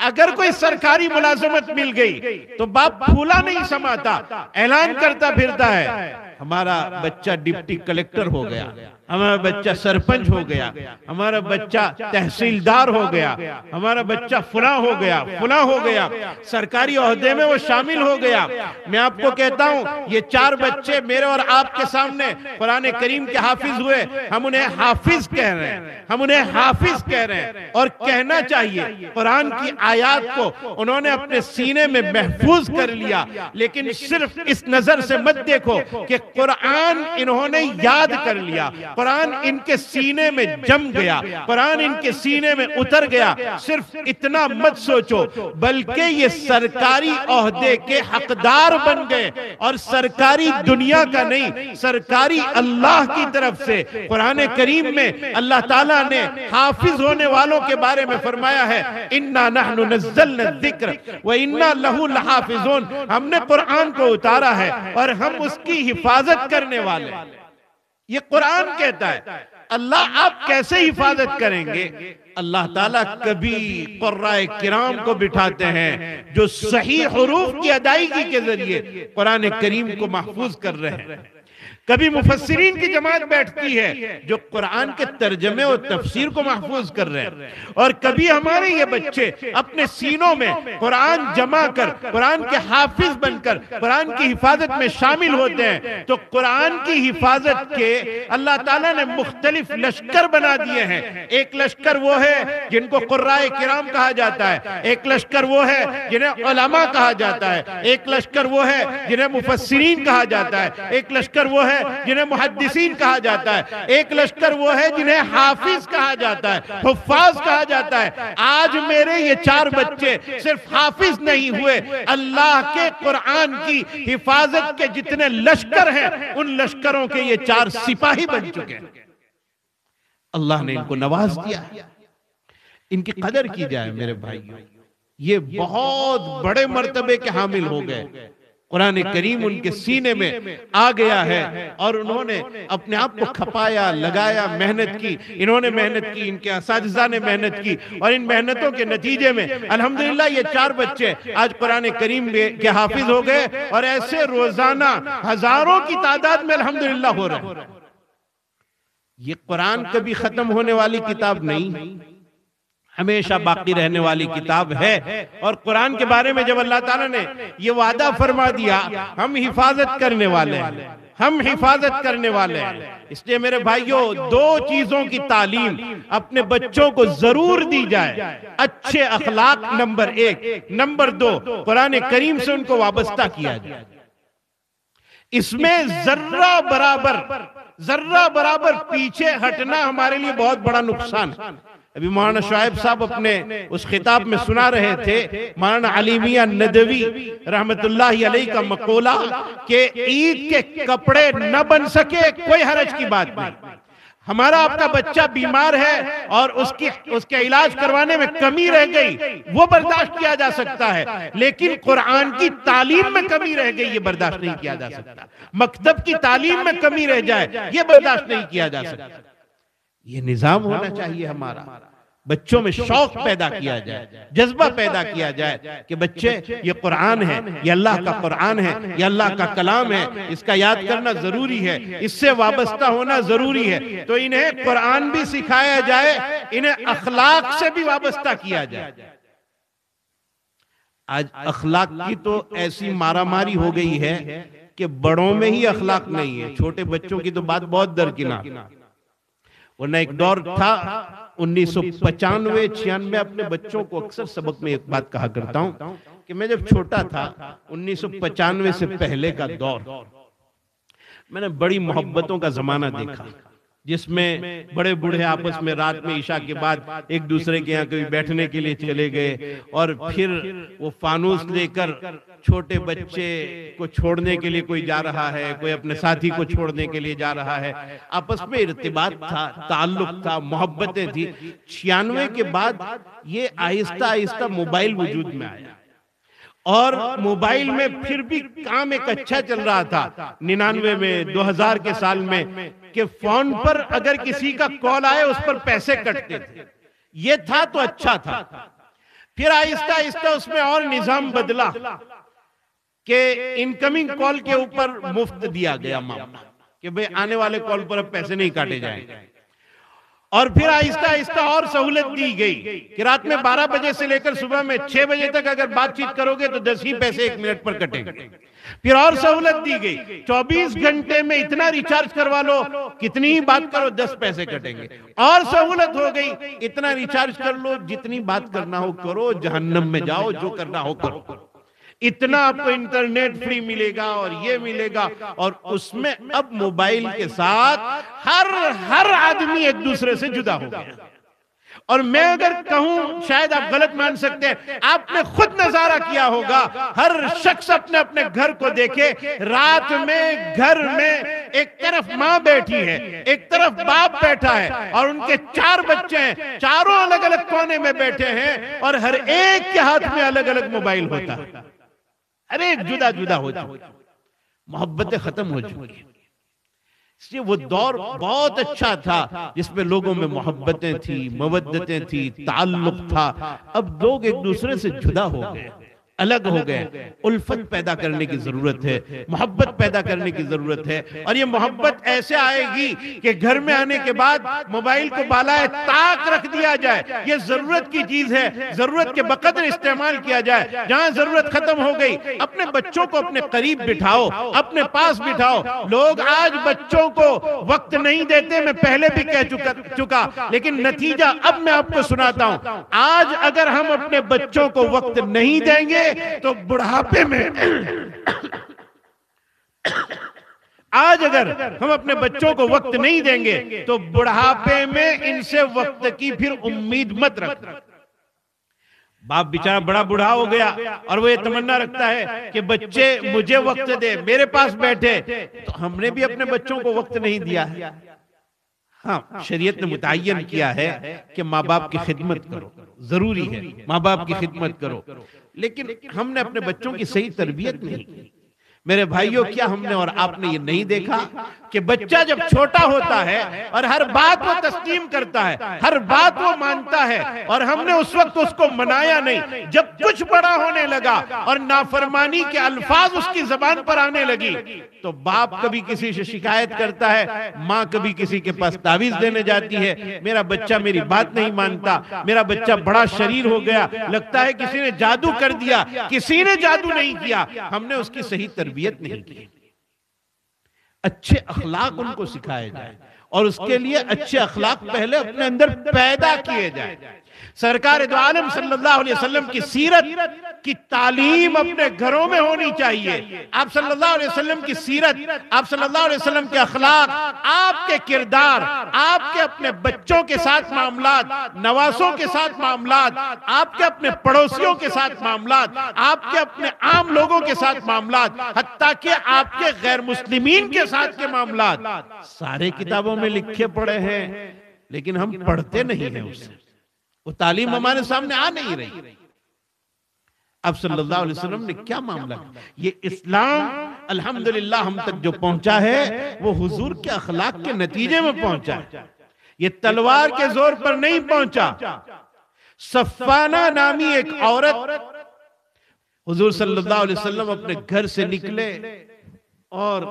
اگر کوئی سرکاری ملازمت مل گئی تو باپ پھولا نہیں سماتا, اعلان کرتا پھرتا ہے ہمارا بچہ ڈپٹی کلیکٹر ہو گیا, ہمارا بچہ سرپنچ ہو گیا, ہمارا بچہ تحصیلدار ہو گیا, ہمارا بچہ فلاں ہو گیا, فلاں ہو گیا, سرکاری عہدے میں وہ شامل ہو گیا. میں آپ کو کہتا ہوں یہ 4 بچے میرے اور آپ کے سامنے قرآن کریم کے حافظ ہوئے. ہم انہیں حافظ کہہ رہے ہیں, ہم انہیں حافظ کہہ رہے ہیں, اور کہنا چاہیے قرآن کی آیات کو انہوں نے اپنے سینے میں محفوظ کر لیا. لیکن صرف اس نظر سے مت دیکھو کہ قرآن انہوں نے یاد کر لیا, قرآن ان کے سینے میں جم گیا, قرآن ان کے سینے میں اتر گیا. صرف اتنا مت سوچو بلکہ یہ سرکاری عہدے کے حقدار بن گئے, اور سرکاری دنیا کا نہیں, سرکاری اللہ کی طرف سے. قرآن کریم میں اللہ تعالیٰ نے حافظ ہونے والوں کے بارے میں فرمایا ہے اِنَّا نَحْنُ نَزَّلْنَا الذِّكْرَ وَإِنَّا لَهُ لَحَافِظُونَ. ہم نے قرآن کو اتارا ہے اور ہم اس کی حفاظت کرنے والے. یہ قرآن کہتا ہے. اللہ آپ کیسے حفاظت کریں گے؟ اللہ تعالیٰ کبھی قرآن کرام کو بٹھاتے ہیں جو صحیح حروف کی ادائیگی کے ذریعے قرآن کریم کو محفوظ کر رہے ہیں. کبھی مفسرین کی جماعت بیٹھتی ہے جو قرآن کے ترجمے اور تفسیر کو محفوظ کر رہے ہیں، اور کبھی ہمارے یہ بچے اپنے سینوں میں قرآن جمع کر قرآن کے حافظ بن کر قرآن کی حفاظت میں شامل ہوتے ہیں۔ تو قرآن کی حفاظت کے اللہ تعالیٰ نے مختلف لشکر بنا دیے ہیں۔ ایک لشکر وہ ہے جن کو قرائے کرام کہا جاتا ہے، ایک لشکر وہ ہے جنہیں علماء کہا جاتا ہے، ایک لشکر وہ ہے جنہیں مفسرین کہا جاتا ہے، ایک لشکر وہ ہے جنہیں محدثین کہا جاتا ہے، ایک لشکر وہ ہے جنہیں حافظ کہا جاتا ہے، حفاظ کہا جاتا ہے۔ آج میرے یہ 4 بچے صرف حافظ نہیں ہوئے، اللہ کے قرآن کی حفاظت کے جتنے لشکر ہیں ان لشکروں کے یہ 4 سپاہی بن چکے ہیں۔ اللہ نے ان کو نواز دیا، ان کی قدر کی جائے میرے بھائیوں۔ یہ بہت بڑے مرتبے کے حامل ہو گئے، قرآن کریم ان کے سینے میں آ گیا ہے، اور انہوں نے اپنے آپ کو کھپایا، لگایا، محنت کی، انہوں نے محنت کی، ان کے اساتذہ نے محنت کی، اور ان محنتوں کے نتیجے میں الحمدللہ یہ 4 بچے آج قرآن کریم کے حافظ ہو گئے، اور ایسے روزانہ ہزاروں کی تعداد میں الحمدللہ ہو رہے ہیں۔ یہ قرآن کبھی ختم ہونے والی کتاب نہیں، ہمیشہ باقی رہنے والی کتاب ہے۔ اور قرآن کے بارے میں جب اللہ تعالیٰ نے یہ وعدہ فرما دیا، ہم حفاظت کرنے والے ہیں، ہم حفاظت کرنے والے ہیں۔ اس لیے میرے بھائیوں 2 چیزوں کی تعلیم اپنے بچوں کو ضرور دی جائے، اچھے اخلاق نمبر 1، نمبر 2 قرآن کریم سے ان کو وابستہ کیا جائے۔ اس میں ذرہ برابر پیچھے ہٹنا ہمارے لیے بہت بڑا نقصان ہے۔ ابھی مولانا شعیب صاحب اپنے اس خطاب میں سنا رہے تھے مولانا علی میاں ندوی رحمت اللہ علیہ کا مقولہ کہ عید کے کپڑے نہ بن سکے کوئی حرج کی بات نہیں۔ ہمارا آپ کا بچہ بیمار ہے اور اس کے علاج کروانے میں کمی رہ گئی، وہ برداشت کیا جا سکتا ہے، لیکن قرآن کی تعلیم میں کمی رہ گئی، یہ برداشت نہیں کیا جا سکتا۔ مکتب کی تعلیم میں کمی رہ جائے، یہ برداشت نہیں کیا جا سکتا۔ یہ نظام ہونا چاہیے ہمارا، بچوں میں شوق پیدا کیا جائے، جذبہ پیدا کیا جائے کہ بچے یہ قرآن ہے، یہ اللہ کا قرآن ہے، یہ اللہ کا کلام ہے، اس کا یاد کرنا ضروری ہے، اس سے وابستہ ہونا ضروری ہے۔ تو انہیں قرآن بھی سکھایا جائے، انہیں اخلاق سے بھی وابستہ کیا جائے۔ آج اخلاق کی تو ایسی مارا ماری ہو گئی ہے کہ بڑوں میں ہی اخلاق نہیں ہے، چھوٹے بچوں کی تو بات بہت درکنار۔ ورنہ ایک دور تھا 1995-96 اپنے بچوں کو اکثر سبق میں ایک بات کہا کرتا ہوں کہ میں جب چھوٹا تھا 1995 سے پہلے کا دور، میں نے بڑی محبتوں کا زمانہ دیکھا، جس میں بڑے بوڑھے آپس میں رات میں عشاء کے بعد ایک دوسرے کے یہاں کبھی بیٹھنے کے لیے چلے گئے، اور پھر وہ فانوس لے کر چھوٹے بچے کو چھوڑنے کے لیے کوئی جا رہا ہے، کوئی اپنے ساتھی کو چھوڑنے کے لیے جا رہا ہے، آپس میں ارتباط تھا، تعلق تھا، محبتیں تھی۔ 96 کے بعد یہ آہستہ آہستہ موبائل وجود میں آیا، اور موبائل میں پھر بھی کام ایک اچھا چل رہا تھا 99 میں 2000 کے سال میں، کہ فون پر اگر کسی کا کال آئے اس پر پیسے کٹتے تھے، یہ تھا تو اچھا تھا۔ پھر آہستہ آہستہ اس میں اور نظام بدلا کہ انکمنگ کال کے اوپر مفت دیا گیا معاملہ کہ بھئی آنے والے کال پر اب پیسے نہیں کاٹے جائیں گے، اور پھر آہستہ آہستہ اور سہولت دی گئی کہ رات میں 12 بجے سے لے کر صبح میں 6 بجے تک اگر بات چیت کرو گے تو 10 ہی پیسے 1 منٹ پر کٹیں گے۔ پھر اور سہولت دی گئی 24 گھنٹے میں اتنا ریچارج کروا لو، کتنی ہی بات کرو 10 پیسے کٹیں گے۔ اور سہولت ہو گئی اتنا ریچارج کر لو، جتنی بات کرنا ہو کرو، جہنم میں جاؤ، جو کرنا ہو کرو، اتنا آپ کو انٹرنیٹ فری ملے گا اور یہ ملے گا۔ اور اس میں اب موبائل کے ساتھ ہر آدمی ایک دوسرے سے جدا ہو گیا۔ اور میں اگر کہوں، شاید آپ غلط مان سکتے ہیں، آپ نے خود نظارہ کیا ہوگا، ہر شخص اپنے اپنے گھر کو دیکھے، رات میں گھر میں ایک طرف ماں بیٹھی ہے، ایک طرف باپ بیٹھا ہے، اور ان کے 4 بچے ہیں، چاروں الگ الگ کونے میں بیٹھے ہیں، اور ہر ایک کے ہاتھ میں الگ الگ موبائل ہوتا ہے، ہر ایک جدا جدا ہو چکی، محبتیں ختم ہو چکی۔ اس لیے وہ دور بہت اچھا تھا جس میں لوگوں میں محبتیں تھی، مودتیں تھی، تعلق تھا۔ اب لوگ ایک دوسرے سے جدا ہو گئے، الگ ہو گئے. الفت پیدا کرنے کی ضرورت ہے, محبت پیدا کرنے کی ضرورت ہے, اور یہ محبت ایسے آئے گی کہ گھر میں آنے کے بعد موبائل کو بالائے طاق رکھ دیا جائے. یہ ضرورت کی چیز ہے, ضرورت کے بقدر استعمال کیا جائے. جہاں ضرورت ختم ہو گئی, اپنے بچوں کو اپنے قریب بٹھاؤ, اپنے پاس بٹھاؤ. لوگ آج بچوں کو وقت نہیں دیتے, میں پہلے بھی کہہ چکا, لیکن نتیجہ اب میں آپ کو سناتا ہوں. آج اگر ہم اپنے بچوں کو وقت نہیں دیں گے تو بڑھاپے میں آج اگر ہم اپنے بچوں کو وقت نہیں دیں گے تو بڑھاپے میں ان سے وقت کی پھر امید مت رکھ. باپ بیچارہ بڑا بڑھا ہو گیا اور وہ یہ تمنا رکھتا ہے کہ بچے مجھے وقت دے, میرے پاس بیٹھے. تو ہم نے بھی اپنے بچوں کو وقت نہیں دیا ہے. ہاں, شریعت نے متعین کیا ہے کہ ماں باپ کی خدمت کرو, ضروری ہے ماں باپ کی خدمت کرو, لیکن ہم نے اپنے بچوں کی صحیح تربیت نہیں کی. میرے بھائیوں, کیا ہم نے اور آپ نے یہ نہیں دیکھا کہ بچہ جب چھوٹا ہوتا ہے اور ہر بات وہ تسلیم کرتا ہے, ہر بات وہ مانتا ہے, اور ہم نے اس وقت اس کو منایا نہیں. جب کچھ بڑا ہونے لگا اور نافرمانی کے الفاظ اس کی زبان پر آنے لگی تو باپ کبھی کسی سے شکایت کرتا ہے, ماں کبھی کسی کے پاس تعویذ دینے جاتی ہے, میرا بچہ میری بات نہیں مانتا, میرا بچہ بڑا شریر ہو گیا, لگتا ہے کسی نے جادو کر دیا. کسی نے جادو نہیں کیا, ہم نے اس کی صحیح تربیت نہیں کی. اچھے اخلاق ان کو سکھائے جائے, اور اس کے لیے اچھے اخلاق پہلے اپنے اندر پیدا کیے جائیں. سرکار دو عالم صلی اللہ علیہ وسلم کی سیرت کی تعلیم اپنے گھروں میں ہونی چاہیے. آپ صلی اللہ علیہ وسلم کی سیرت, آپ صلی اللہ علیہ وسلم کے اخلاق, آپ کے کردار, آپ کے اپنے بچوں کے ساتھ معاملات, نواسوں کے ساتھ معاملات, آپ کے اپنے پڑوسیوں کے ساتھ معاملات, آپ کے اپنے عام لوگوں کے ساتھ معاملات, حتیٰ کہ آپ کے غیر مسلمین کے ساتھ کے معاملات, سارے کتابوں میں لکھے پڑے ہیں, لیکن ہم پڑھتے نہیں ہیں اسے. وہ تعلیم ہمارے سامنے آ نہیں رہی. اب صلی اللہ علیہ وسلم نے کیا معاملہ, یہ اسلام الحمدللہ ہم تک جو پہنچا ہے وہ حضور کے اخلاق کے نتیجے میں پہنچا ہے. یہ تلوار کے زور پر نہیں پہنچا. صفانہ نامی ایک عورت, حضور صلی اللہ علیہ وسلم اپنے گھر سے نکلے اور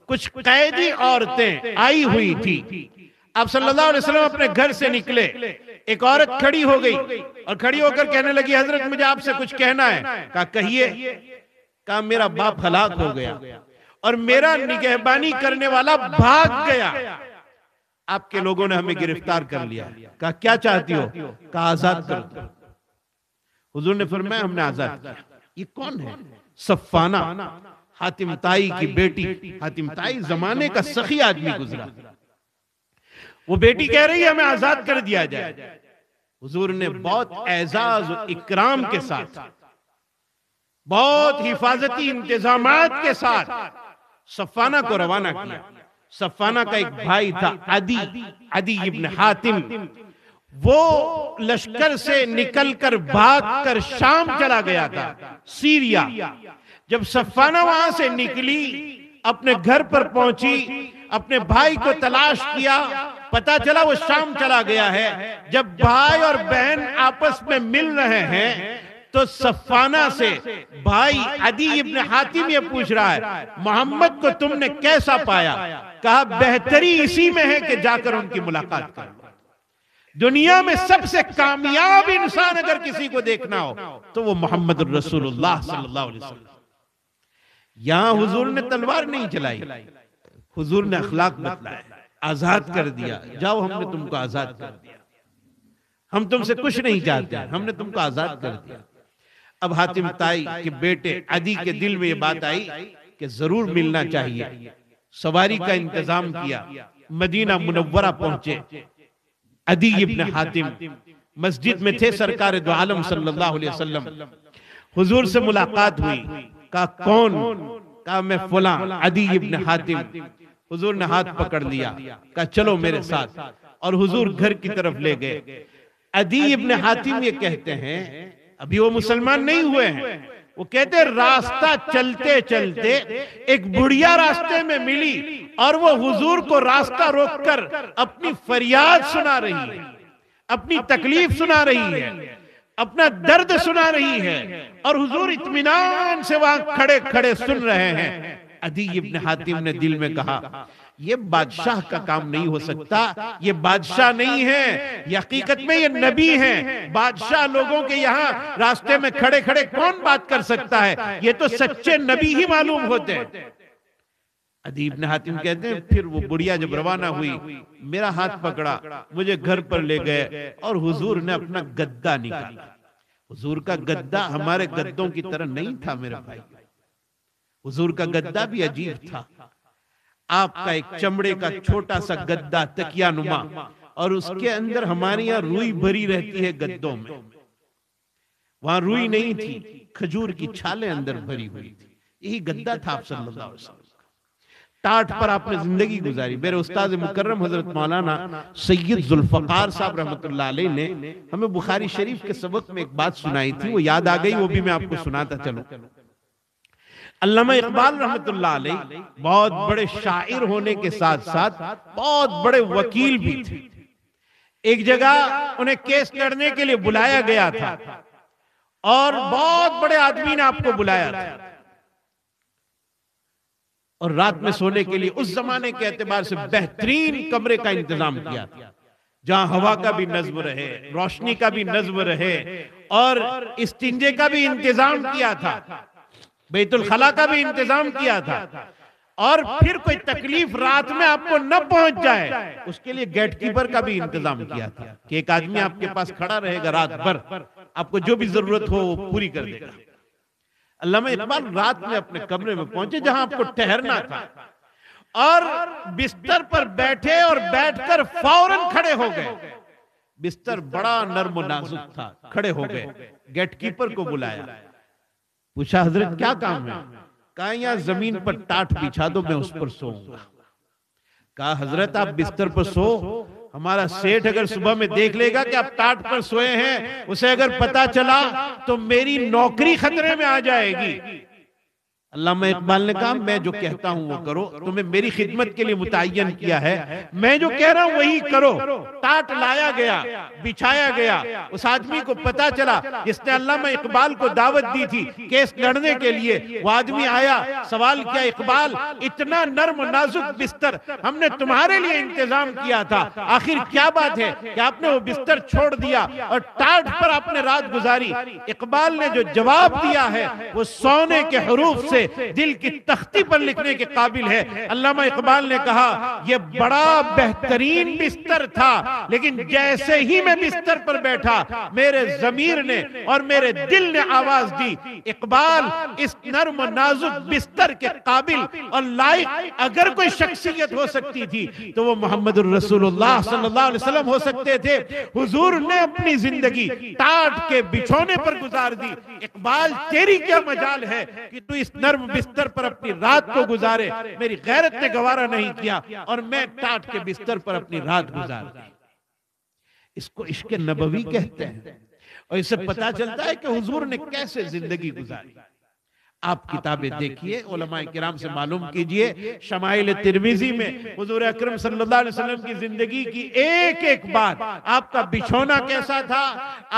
کچھ قیدی عورتیں آئی ہوئی تھی. آپ صلی اللہ علیہ وسلم اپنے گھر سے نکلے, ایک عورت کھڑی ہو گئی اور کھڑی ہو کر کہنے لگی, حضرت مجھے آپ سے کچھ کہنا ہے. کہا کہیے. کہا میرا باپ ہلاک ہو گیا اور میرا نگہبانی کرنے والا بھاگ گیا, آپ کے لوگوں نے ہمیں گرفتار کر لیا. کہا کیا چاہتی ہو؟ کہا آزاد کر دو. حضور نے فرمایا ہم نے آزاد کیا. یہ کون ہے؟ صفانہ, حاتم طائی کی بیٹی. حاتم طائی زمانے کا سخی آدمی گزرا. وہ بیٹی کہہ رہی ہے ہمیں آزاد کر دیا جائے. حضور نے بہت اعزاز و اکرام کے ساتھ, بہت حفاظتی انتظامات کے ساتھ صفانہ کو روانہ کیا. صفانہ کا ایک بھائی تھا عدی ابن حاتم, وہ لشکر سے نکل کر بھاگ کر شام چلا گیا تھا, سیریا. جب صفانہ وہاں سے نکلی, اپنے گھر پر پہنچی, اپنے بھائی کو تلاش کیا, پتا چلا وہ شام چلا گیا ہے. جب بھائی اور بہن آپس میں مل رہے ہیں تو صفانہ سے بھائی عدی ابن حاتم یہ پوچھ رہا ہے محمد کو تم نے کیسا پایا؟ کہا بہتری اسی میں ہے کہ جا کر ان کی ملاقات کرو. دنیا میں سب سے کامیاب انسان اگر کسی کو دیکھنا ہو تو وہ محمد الرسول اللہ صلی اللہ علیہ وسلم. یہاں حضور نے تلوار نہیں چلائی, حضور نے اخلاق بتلائے, آزاد کر دیا. جاؤ ہم نے تم کو آزاد کر دیا, ہم تم سے کچھ نہیں چاہتے, ہم نے تم کو آزاد کر دیا. اب حاتم طائی کے بیٹے عدی کے دل میں یہ بات آئی کہ ضرور ملنا چاہیے. سواری کا انتظام کیا, مدینہ منورہ پہنچے. عدی ابن حاتم مسجد میں تھے سرکار دو عالم صلی اللہ علیہ وسلم. حضور سے ملاقات ہوئی. کہا کون؟ کہا میں فلاں عدی ابن حاتم. حضور نے ہاتھ پکڑ لیا, کہا چلو میرے ساتھ, اور حضور گھر کی طرف لے گئے. عدی ابن حاتم یہ کہتے ہیں, ابھی وہ مسلمان نہیں ہوئے ہیں, وہ کہتے ہیں راستہ چلتے چلتے ایک بڑھیا راستے میں ملی اور وہ حضور کو راستہ روک کر اپنی فریاد سنا رہی ہے, اپنی تکلیف سنا رہی ہے. اپنا درد سنا رہی ہے اور حضور اطمینان سے وہاں کھڑے کھڑے سن رہے ہیں. عدی ابن حاتم نے دل میں کہا یہ بادشاہ کا کام نہیں ہو سکتا، یہ بادشاہ نہیں ہے، یہ حقیقت میں یہ نبی ہیں. بادشاہ لوگوں کے یہاں راستے میں کھڑے کھڑے کون بات کر سکتا ہے، یہ تو سچے نبی ہی معلوم ہوتے ہیں. عدی ابن حاتم کہتے ہیں پھر وہ بڑھیا جب روانہ ہوئی میرا ہاتھ پکڑا، مجھے گھر پر لے گئے اور حضور نے اپنا گدا نکالا. حضور کا گدا ہمارے گدوں کی طرح نہیں تھا میرے بھائی، حضور کا گدا بھی عجیب تھا. آپ کا ایک چمڑے کا چھوٹا سا گدا تکیہ نما، اور اس کے اندر ہماری یہاں روئی بھری رہتی ہے گدوں میں، وہاں روئی نہیں تھی، کھجور کی چھالیں اندر بھری ہوئی تھی. یہی گدا تھا آپ صلی اللہ علیہ وسلم. ٹاٹ پر آپ نے زندگی گزاری. میرے استاد مکرم حضرت مولانا سید ذوالفقار صاحب رحمۃ اللہ علیہ نے ہمیں بخاری شریف کے سبق میں ایک بات سنائی تھی، وہ یاد آ گئی، وہ بھی میں آپ کو سناتا چلوں. علامہ اقبال رحمۃ اللہ علیہ بہت بڑے شاعر ہونے کے ساتھ ساتھ بہت بڑے وکیل بھی تھے. ایک جگہ انہیں کیس لڑنے کے لیے بلایا گیا تھا اور بہت بڑے آدمی نے آپ کو بلایا تھا، اور رات میں سونے کے لیے اس زمانے کے اعتبار سے بہترین کمرے کا انتظام کیا تھا، جہاں ہوا کا بھی نظم رہے، روشنی کا بھی نظم رہے، اور استنجے کا بھی انتظام کیا تھا، بیت الخلا کا بھی انتظام کیا تھا. اور پھر کوئی تکلیف رات میں آپ کو نہ پہنچ جائے اس کے لیے گیٹ کیپر کا بھی انتظام کیا تھا کہ ایک آدمی آپ کے پاس کھڑا رہے گا رات بھر، آپ کو جو بھی ضرورت ہو وہ پوری کر دے گا. علامہ اقبال رات میں اپنے کمرے میں پہنچے جہاں آپ کو ٹھہرنا تھا، اور بستر پر بیٹھے اور بیٹھ کر فوراً کھڑے ہو گئے. بستر بڑا نرم و نازک تھا، کھڑے ہو گئے، گیٹ کیپر کو بلایا، پوچھا حضرت کیا کام ہے؟ کہا یہاں زمین پر ٹاٹ بچھا دو، میں اس پر سوؤں گا. کہا حضرت آپ بستر پر سو، ہمارا سیٹھ اگر صبح میں دیکھ لے گا کہ آپ ٹاٹ پر سوئے ہیں، اسے اگر پتا چلا تو میری نوکری خطرے میں آ جائے گی. علامہ اقبال نے کہا میں جو کہتا ہوں وہ کرو، تمہیں میری خدمت کے لیے متعین کیا ہے، میں جو کہہ رہا ہوں وہی کرو. ٹاٹ لایا گیا، بچھایا گیا. اس آدمی کو پتا چلا جس نے علامہ اقبال کو دعوت دی تھی کیس لڑنے کے لیے، وہ آدمی آیا، سوال کیا اقبال اتنا نرم و نازک بستر ہم نے تمہارے لیے انتظام کیا تھا، آخر کیا بات ہے کہ آپ نے وہ بستر چھوڑ دیا اور ٹاٹ پر آپ نے رات گزاری؟ اقبال نے جو جواب دیا ہے وہ سونے کے حروف سے دل کی تختی پر لکھنے کے قابل ہے. علامہ اقبال نے کہا یہ بڑا بہترین بستر تھا، لیکن جیسے ہی میں بستر پر بیٹھا میرے ضمیر نے اور میرے دل نے آواز دی اقبال اس نرم و نازک بستر کے قابل اور لائق اگر کوئی شخصیت ہو سکتی تھی تو وہ محمد الرسول اللہ صلی اللہ علیہ وسلم ہو سکتے تھے. حضور نے اپنی زندگی ٹاٹ کے بچھونے پر گزار دی. اقبال تیری کیا مجال ہے کہ تو اس نرم بستر پر اپنی رات کو گزارے؟ میری غیرت نے گوارا نہیں کیا اور میں ٹاٹ کے بستر پر اپنی رات گزار دی. اس کو عشق نبوی کہتے ہیں، اور اس سے پتا چلتا ہے کہ حضور نے کیسے زندگی گزاری. آپ کتابیں دیکھیے، علماء کرام سے معلوم کیجئے، شمائل ترمذی میں حضور اکرم صلی اللہ علیہ وسلم کی زندگی کی ایک ایک بات، آپ کا بچھونا کیسا تھا،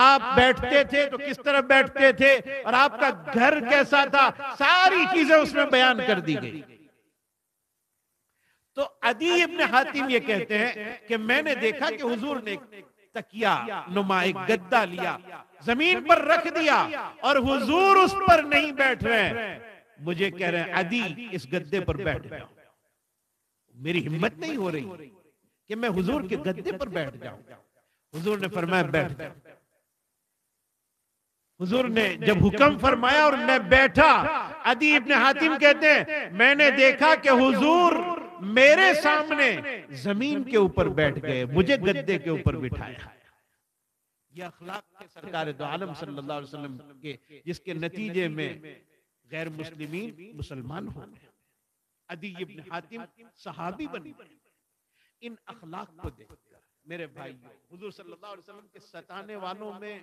آپ بیٹھتے تھے تو کس طرح بیٹھتے تھے، اور آپ کا گھر کیسا تھا، ساری چیزیں اس میں بیان کر دی گئی. تو عدی ابن حاتم یہ کہتے ہیں کہ میں نے دیکھا کہ حضور نے تکیہ نما ایک گدا لیا، زمین پر رکھ دیا، اور حضور اس پر نہیں بیٹھ رہے، مجھے کہہ رہے ہیں عدی اس گدے پر بیٹھ جاؤ. میری ہمت نہیں ہو رہی کہ میں حضور کے گدے پر بیٹھ جاؤں. حضور نے فرمایا بیٹھ جاؤ. حضور نے جب حکم فرمایا اور میں بیٹھا، عدی ابن حاتم کہتے ہیں میں نے دیکھا کہ حضور میرے سامنے زمین کے اوپر بیٹھ گئے، مجھے گدے کے اوپر بٹھایا. یہ اخلاق کے سرکار دو عالم صلی اللہ علیہ وسلم کے، جس کے نتیجے میں غیر مسلمین مسلمان ہو گئے. عدی ابن حاتم صحابی بن گئے. ان اخلاق کو دیکھ کر میرے بھائیو، حضور صلی اللہ علیہ وسلم کے ستانے والوں میں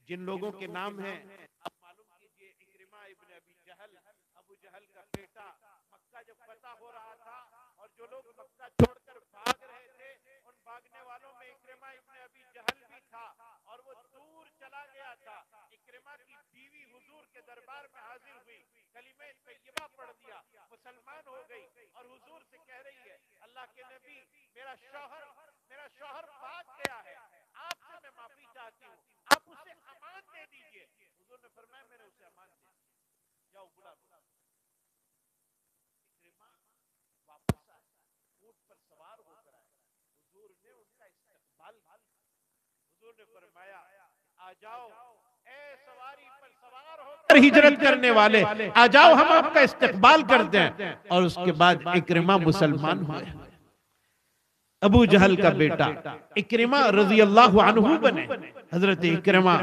جن لوگوں کے نام ہیں، آپ معلوم کیجئے اکرمہ ابن ابی جہل، ابو جہل کا بیٹا. مکہ جب فتح ہو رہا تھا اور جو لوگ مکہ چھوڑ کر بھاگ رہے تھے، ان بھاگنے والوں میں اکرمہ ابن ابی جہل بھی تھا، اور وہ دور چلا گیا تھا. اور حضور سے کہہ رہی ہے اللہ کے نبی میرا شوہر بھاگ گیا ہے، آپ سے میں معافی چاہتی ہوں، آپ اسے امان دے دیجئے۔ حضور نے فرمایا میں نے اسے امان دے دیا، جاؤ بلا دو۔ اکرمہ واپس آئے، اونٹ پر سوار ہو کر آئے، حضور نے ان کا استقبال کیا۔ حضور نے فرمایا آ جاؤ اے سواری پر سوار ہو کر ہجرت کرنے والے، آ جاؤ ہم آپ کا استقبال کرتے ہیں۔ اور اس کے بعد اکرمہ مسلمان ہوئے، ابو جہل کا بیٹا اکرمہ رضی اللہ عنہ بنے۔ حضرت اکرمہ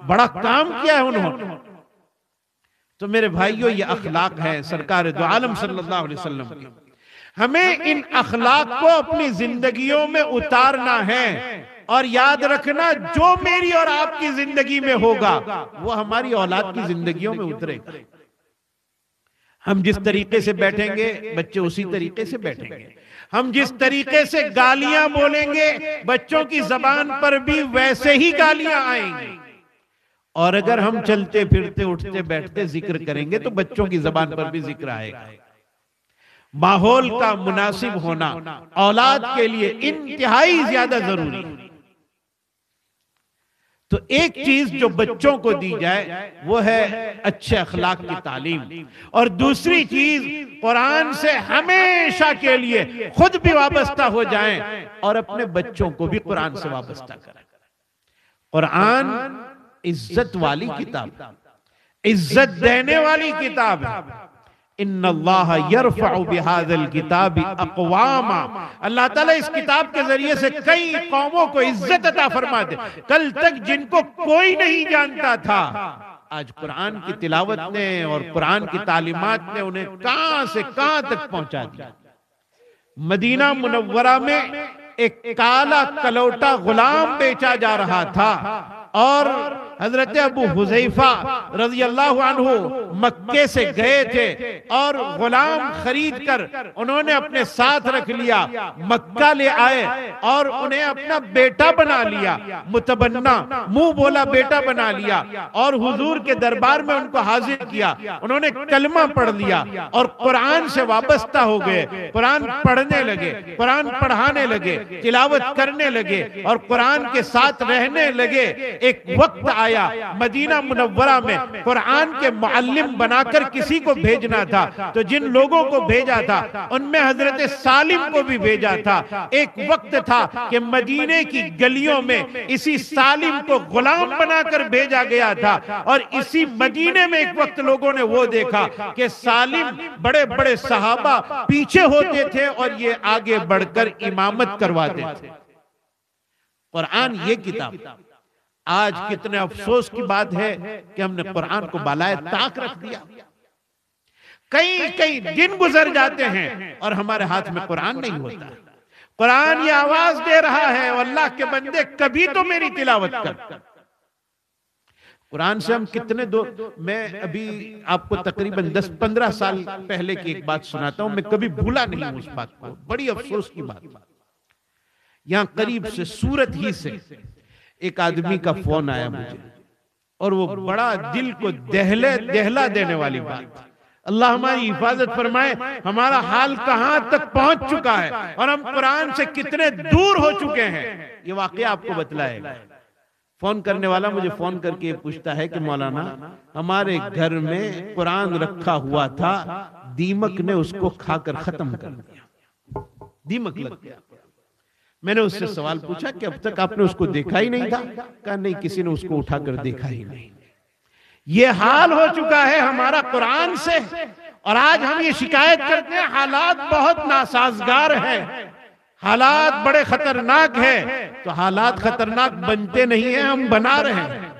بڑا کام کیا ہے انہوں نے۔ تو میرے بھائیوں یہ اخلاق ہے سرکار دو عالم صلی اللہ علیہ وسلم کی، ہمیں ان اخلاق کو اپنی زندگیوں میں اتارنا ہے، اور یاد رکھنا جو میری اور آپ کی زندگی میں ہوگا وہ ہماری اولاد کی زندگیوں میں اترے گا۔ ہم جس طریقے سے بیٹھیں گے بچے اسی طریقے سے بیٹھیں گے، ہم جس طریقے سے گالیاں بولیں گے بچوں کی زبان پر بھی ویسے ہی گالیاں آئیں گی، اور اگر ہم چلتے پھرتے اٹھتے بیٹھتے ذکر کریں گے تو بچوں کی زبان پر بھی ذکر آئے گا۔ ماحول کا مناسب ہونا اولاد کے لیے انتہائی زیادہ ضروری ہے۔ تو ایک چیز جو بچوں کو دی جائے وہ ہے اچھے اخلاق کی تعلیم، اور دوسری چیز قرآن سے ہمیشہ کے لیے خود بھی وابستہ ہو جائیں اور اپنے بچوں کو بھی قرآن سے وابستہ کریں۔ قرآن عزت والی کتاب، عزت دینے والی کتاب ہے۔ ان اللہ یرفع بہذا الکتاب اقواما، اللہ تعالیٰ اس کتاب کے ذریعے سے کئی قوموں کو عزت عطا فرما دے۔ کل تک جن کو کوئی نہیں جانتا تھا، آج قرآن کی تلاوت نے اور قرآن کی تعلیمات نے انہیں کہاں سے کہاں تک پہنچا دیا۔ مدینہ منورہ میں ایک کالا کلوٹا غلام بیچا جا رہا تھا، اور حضرت ابو حذیفہ رضی اللہ عنہ مکے سے گئے تھے اور غلام خرید کر انہوں نے اپنے ساتھ رکھ لیا، مکہ لے آئے اور انہیں اپنا بیٹا بنا لیا، متبنہ منہ بولا بیٹا بنا لیا، اور حضور کے دربار میں ان کو حاضر کیا۔ انہوں نے کلمہ پڑھ لیا اور قرآن سے وابستہ ہو گئے، قرآن پڑھنے لگے، قرآن پڑھانے لگے، تلاوت کرنے لگے اور قرآن کے ساتھ رہنے لگے۔ ایک وقت آیا مدینہ منورہ میں قرآن کے معلم بنا کر کسی کو بھیجنا تھا، تو جن لوگوں کو بھیجا تھا ان میں حضرت سالم کو بھی بھیجا تھا۔ ایک وقت تھا کہ مدینے کی گلیوں میں اسی سالم کو غلام بنا کر بھیجا گیا تھا، اور اسی مدینے میں ایک وقت لوگوں نے وہ دیکھا کہ سالم بڑے بڑے صحابہ پیچھے ہوتے تھے اور یہ آگے بڑھ کر امامت کرواتے تھے۔ قرآن یہ کتاب، آج کتنے افسوس کی بات ہے کہ ہم نے قرآن کو بالائے طاق رکھ دیا۔ کئی دن گزر جاتے ہیں اور ہمارے ہاتھ میں قرآن نہیں ہوتا۔ قرآن یہ آواز دے رہا ہے اللہ کے بندے کبھی تو میری تلاوت کر۔ قرآن سے ہم کتنے میں ابھی آپ کو تقریباً 10-15 سال پہلے کی ایک بات سناتا ہوں، میں کبھی بھولا نہیں ہوں اس بات کو، بڑی افسوس کی بات۔ یہاں قریب سے سورت ہی سے ایک آدمی کا فون آیا مجھے، اور وہ بڑا دل کو دہلا دینے والی بات۔ اللہ ہماری حفاظت فرمائے، ہمارا حال کہاں تک پہنچ چکا ہے اور ہم قرآن سے کتنے دور ہو چکے ہیں، یہ واقعہ آپ کو بتلائے گا۔ فون کرنے والا مجھے فون کر کے پوچھتا ہے کہ مولانا ہمارے گھر میں قرآن رکھا ہوا تھا، دیمک نے اس کو کھا کر ختم کر دیا، دیمک لگ گیا۔ میں نے اس سے سوال پوچھا کہ اب تک آپ نے اس کو دیکھا ہی نہیں تھا؟ کہا نہیں، کسی نے اس کو اٹھا کر دیکھا ہی نہیں۔ یہ حال ہو چکا ہے ہمارا قرآن سے، اور آج ہم یہ شکایت کرتے ہیں حالات بہت ناسازگار ہیں، حالات بڑے خطرناک ہیں۔ تو حالات خطرناک بنتے نہیں ہیں، ہم بنا رہے ہیں۔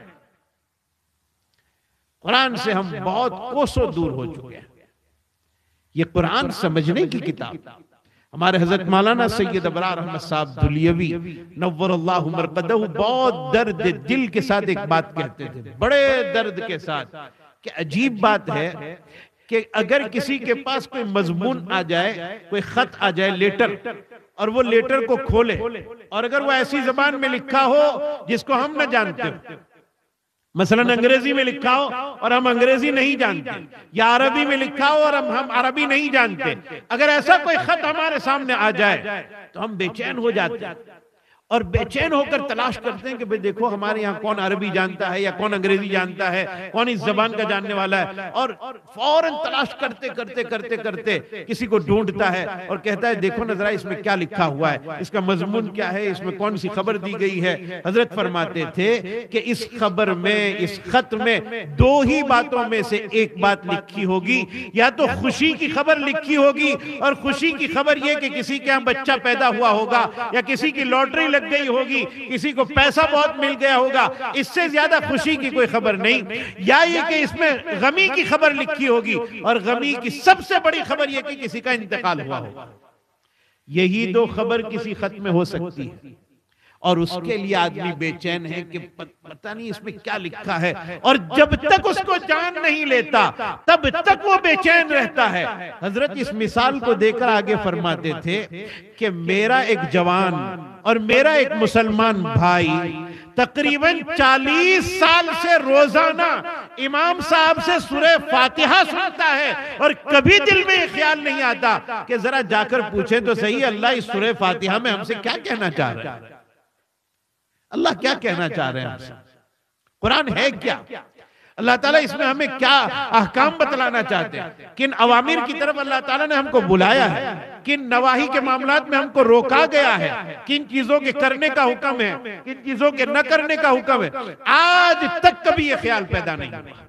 قرآن سے ہم بہت کوسوں دور ہو چکے ہیں۔ یہ قرآن سمجھنے کی کتاب۔ ہمارے حضرت مولانا سید ابرار احمد صاحب دھلیوی نور اللہ مرقدہ بہت درد دل کے ساتھ ایک بات کہتے تھے، بڑے درد کے ساتھ، کہ عجیب بات ہے کہ اگر کسی کے پاس کوئی مضمون آ جائے، کوئی خط آ جائے، لیٹر، اور وہ لیٹر کو کھولے، اور اگر وہ ایسی زبان میں لکھا ہو جس کو ہم نہ جانتے ہو، مثلا انگریزی میں لکھا ہو اور ہم انگریزی نہیں جانتے، یا عربی میں لکھا ہو اور ہم عربی نہیں جانتے، اگر ایسا کوئی خط ہمارے سامنے آ جائے تو ہم بے چین ہو جاتے ہیں اور بے چین ہو کر تلاش کرتے ہیں کہ بھئی دیکھو ہمارے یہاں کون عربی جانتا ہے یا کون انگریزی جانتا ہے، کون اس زبان کا جاننے والا ہے، اور فوراً تلاش کرتے کرتے کرتے کرتے کسی کو ڈھونڈتا ہے اور کہتا ہے دیکھو نہ ذرا اس میں کیا لکھا ہوا ہے، اس کا مضمون کیا ہے، اس میں کون سی خبر دی گئی ہے۔ حضرت فرماتے تھے کہ اس خبر میں، اس خط میں دو ہی باتوں میں سے ایک بات لکھی ہوگی، یا تو خوشی کی خبر لکھی ہوگی، اور خوشی کی خبر یہ کہ کسی کے یہاں بچہ پیدا ہوا ہوگا، یا کسی کی لاٹری لگ گئی ہوگی، کسی کو پیسہ بہت مل گیا ہوگا، اس سے زیادہ خوشی کی کوئی خبر نہیں، یا یہ کہ اس میں غمی کی خبر لکھی ہوگی، اور غمی کی سب سے بڑی خبر یہ کہ کسی کا انتقال ہوا ہوگا۔ یہی دو خبر کسی خط میں ہو سکتی ہے، اور اس کے لیے آدمی بے چین ہے کہ پتہ نہیں اس میں کیا لکھا ہے، اور جب تک اس کو جان نہیں لیتا تب تک وہ بے چین رہتا ہے۔ حضرت اس مثال کو دے کر آگے فرماتے تھے کہ میرا ایک جوان اور میرا ایک مسلمان بھائی تقریباً 40 سال سے روزانہ امام صاحب سے سورہ فاتحہ سنتا ہے، اور کبھی دل میں یہ خیال نہیں آتا کہ ذرا جا کر پوچھیں تو صحیح اللہ اس سورہ فاتحہ میں ہم سے کیا کہنا چاہ رہا ہے، اللہ کیا کہنا چاہ رہے ہیں ہم سے، قرآن ہے کیا، اللہ تعالیٰ اس میں ہمیں کیا احکام بتلانا چاہتے ہیں، کن اوامر کی طرف اللہ تعالیٰ نے ہم کو بلایا ہے، کن نواہی کے معاملات میں ہم کو روکا گیا ہے، کن چیزوں کے کرنے کا حکم ہے، کن چیزوں کے نہ کرنے کا حکم ہے، آج تک کبھی یہ خیال پیدا نہیں ہوا۔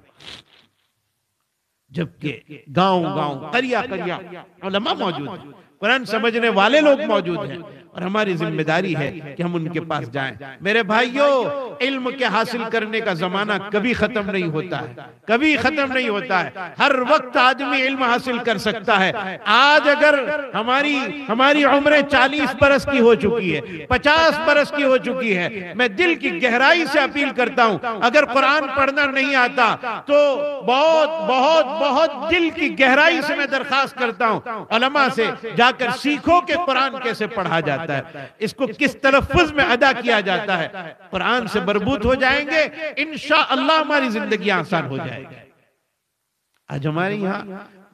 جبکہ گاؤں گاؤں قریہ قریہ علماء موجود ہیں، قرآن سمجھنے والے لوگ موجود ہیں، اور ہماری ذمہ داری ہے کہ ہم ان کے پاس جائیں۔ میرے بھائیو، علم کے حاصل کرنے کا زمانہ کبھی ختم نہیں ہوتا ہے، کبھی ختم نہیں ہوتا ہے، ہر وقت آدمی علم حاصل کر سکتا ہے۔ آج اگر ہماری عمریں 40 برس کی ہو چکی ہے، 50 برس کی ہو چکی ہے، میں دل کی گہرائی سے اپیل کرتا ہوں، اگر قرآن پڑھنا نہیں آتا تو بہت بہت بہت دل کی گہرائی سے میں درخواست کرتا ہوں علماء سے جا کر سیکھو کہ قرآن کیسے پڑھا جاتا ہے، اس کو کس تلفظ میں ادا کیا جاتا ہے، قرآن سے مربوط ہو جائیں گے، انشاءاللہ ہماری زندگی آسان ہو جائے گی۔ آج ہمارے یہاں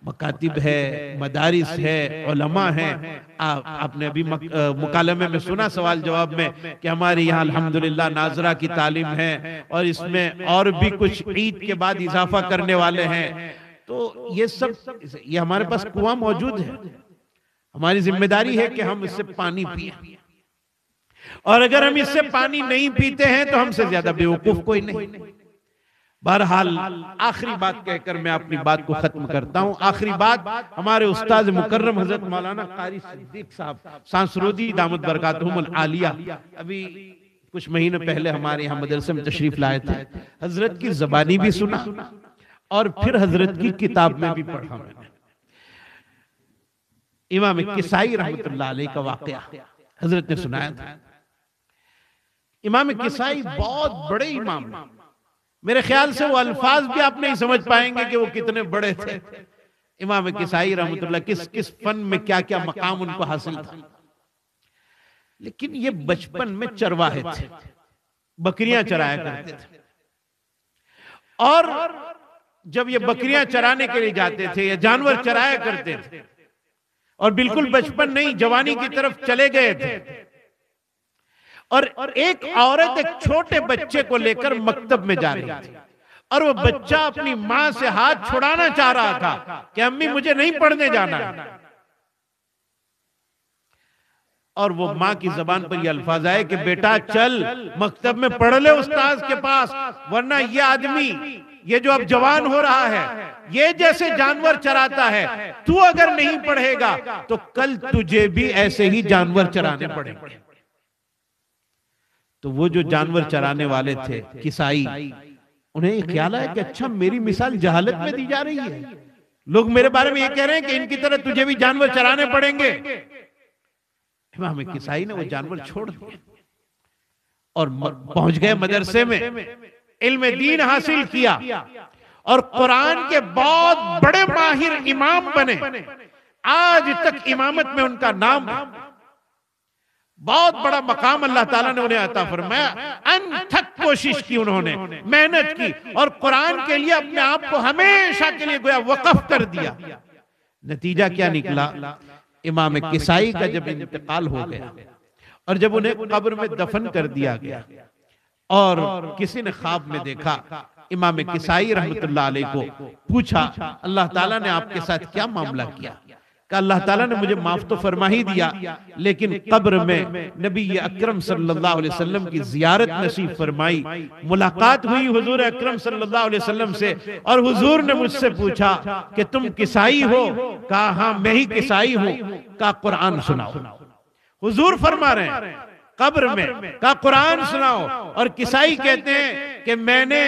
مکاتب ہے، مدارس ہے، علماء ہیں، آپ نے ابھی مکالمے میں سنا سوال جواب میں کہ ہمارے یہاں الحمدللہ ناظرہ کی تعلیم ہے، اور اس میں اور بھی کچھ عید کے بعد اضافہ کرنے والے ہیں، تو یہ سب یہ ہمارے پاس کنواں موجود ہے، ہماری ذمہ داری ہے کہ ہم اس سے پانی پئیں، اور اگر ہم اس سے پانی نہیں پیتے ہیں تو ہم سے زیادہ بیوقوف کوئی نہیں۔ بہرحال آخری بات کہہ کر میں اپنی بات کو ختم کرتا ہوں۔ آخری بات ہمارے استاد مکرم حضرت مولانا قاری صدیق صاحب سانسرودی دامت برکاتہم العالیہ ابھی کچھ مہینے پہلے ہمارے یہاں مدرسے میں تشریف لائے تھے، حضرت کی زبانی بھی سنا اور پھر حضرت کی کتاب میں بھی پڑھا میں نے۔ امام کسائی رحمت اللہ علیہ کا واقعہ حضرت نے سنایا تھا۔ امام کسائی بہت بڑے امام ہیں، میرے خیال سے وہ الفاظ بھی آپ نہیں سمجھ پائیں گے کہ وہ کتنے بڑے تھے۔ امام کسائی رحمت اللہ کس فن میں کیا کیا مقام ان کو حاصل تھا، لیکن یہ بچپن میں چرواہے تھے، بکریاں چرایا کرتے تھے، اور جب یہ بکریاں چرانے کے لیے جاتے تھے یا جانور چرایا کرتے تھے، اور بالکل بچپن نہیں جوانی کی طرف چلے گئے تھے، اور ایک عورت ایک چھوٹے بچے کو لے کر مکتب میں جا رہی تھی، اور وہ بچہ اپنی ماں سے ہاتھ چھڑانا چاہ رہا تھا کہ امی مجھے نہیں پڑھنے جانا ہے، اور وہ ماں کی زبان پر یہ الفاظ آئے کہ بیٹا چل مکتب میں پڑھ لے استاذ کے پاس، ورنہ یہ آدمی یہ جو اب جوان ہو رہا ہے یہ جیسے جانور چراتا ہے، تو اگر نہیں پڑھے گا تو کل تجھے بھی ایسے ہی جانور چرانے پڑیں گے۔ تو وہ جو جانور چرانے والے تھے کسائی، انہیں یہ خیال آیا کہ اچھا میری مثال جہالت میں دی جا رہی ہے، لوگ میرے بارے میں یہ کہہ رہے ہیں کہ ان کی طرح تجھے بھی جانور چرانے پڑیں گے۔ امام کسائی نے وہ جانور چھوڑ دیا اور پہنچ گئے مدرسے میں، علم دین حاصل کیا، اور قرآن کے بہت بڑے ماہر امام بنے۔ آج تک امامت میں ان کا نام، بہت بڑا مقام اللہ تعالیٰ نے انہیں عطا فرمایا۔ ان تک کوشش کی انہوں نے، محنت کی، اور قرآن کے لیے اپنے آپ کو ہمیشہ کے لیے گویا وقف کر دیا۔ نتیجہ کیا نکلا؟ امام کسائی کا جب انتقال ہو گیا اور جب انہیں قبر میں دفن کر دیا گیا اور کسی نے خواب میں دیکھا، امام کسائی رحمت اللہ علیہ کو پوچھا اللہ تعالیٰ نے آپ کے ساتھ کیا معاملہ کیا؟ کہ اللہ تعالیٰ نے مجھے معاف تو فرما ہی دیا، لیکن قبر میں نبی اکرم صلی اللہ علیہ وسلم کی زیارت نصیب فرمائی، ملاقات ہوئی حضور اکرم صلی اللہ علیہ وسلم سے، اور حضور نے مجھ سے پوچھا کہ تم کسائی ہو؟ کہا ہاں میں ہی کسائی ہوں۔ کہا قرآن سناؤ۔ حضور فرما رہے ہیں قبر میں، کہا قرآن سناؤ، اور کسائی کہتے ہیں کہ میں نے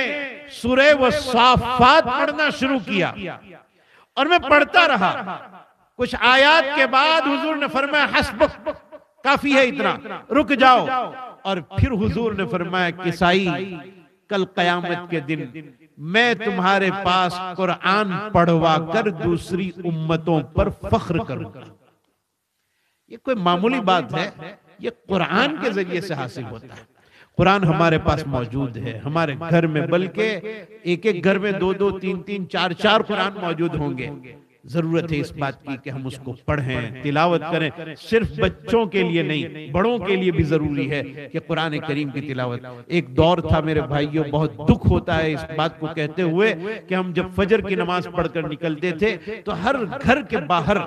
سورہ والصافات پڑھنا شروع کیا اور میں پڑھتا رہا، کچھ آیات کے بعد حضور نے فرمایا حسبک، کافی ہے اتنا، رک جاؤ، اور پھر حضور نے فرمایا کسائی کل قیامت کے دن میں تمہارے پاس قرآن پڑھوا کر دوسری امتوں پر فخر کروں گا۔ یہ کوئی معمولی بات ہے، یہ قرآن کے ذریعے سے حاصل ہوتا ہے۔ قرآن ہمارے پاس موجود ہے ہمارے گھر میں، بلکہ ایک ایک گھر میں دو دو تین تین چار چار قرآن موجود ہوں گے۔ ضرورت ہے اس بات کی کہ ہم اس کو پڑھیں، تلاوت کریں، صرف بچوں کے لیے نہیں، بڑوں کے لیے بھی ضروری ہے کہ قرآن کریم کی تلاوت۔ ایک دور تھا میرے بھائیوں، بہت دکھ ہوتا ہے اس بات کو کہتے ہوئے کہ ہم جب فجر کی نماز پڑھ کر نکلتے تھے تو ہر گھر کے باہر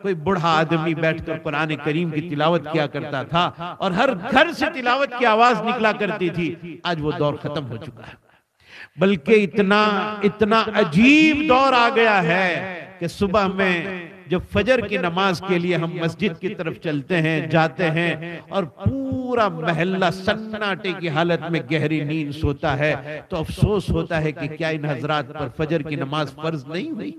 کوئی بڑھا آدمی بیٹھ کر قرآن کریم کی تلاوت کیا کرتا تھا، اور ہر گھر سے تلاوت کی آواز نکلا کرتی تھی۔ آج وہ دور ختم ہو چکا ہے، بلکہ اتنا عجیب دور آ گیا ہے کہ صبح میں جب فجر کی نماز کے لیے ہم مسجد کی طرف چلتے ہیں، جاتے ہیں، اور پورا محلہ سناٹے کی حالت میں گہری نیند سوتا ہے، تو افسوس ہوتا ہے کہ کیا ان حضرات پر فجر کی نماز فرض نہیں ہوئی؟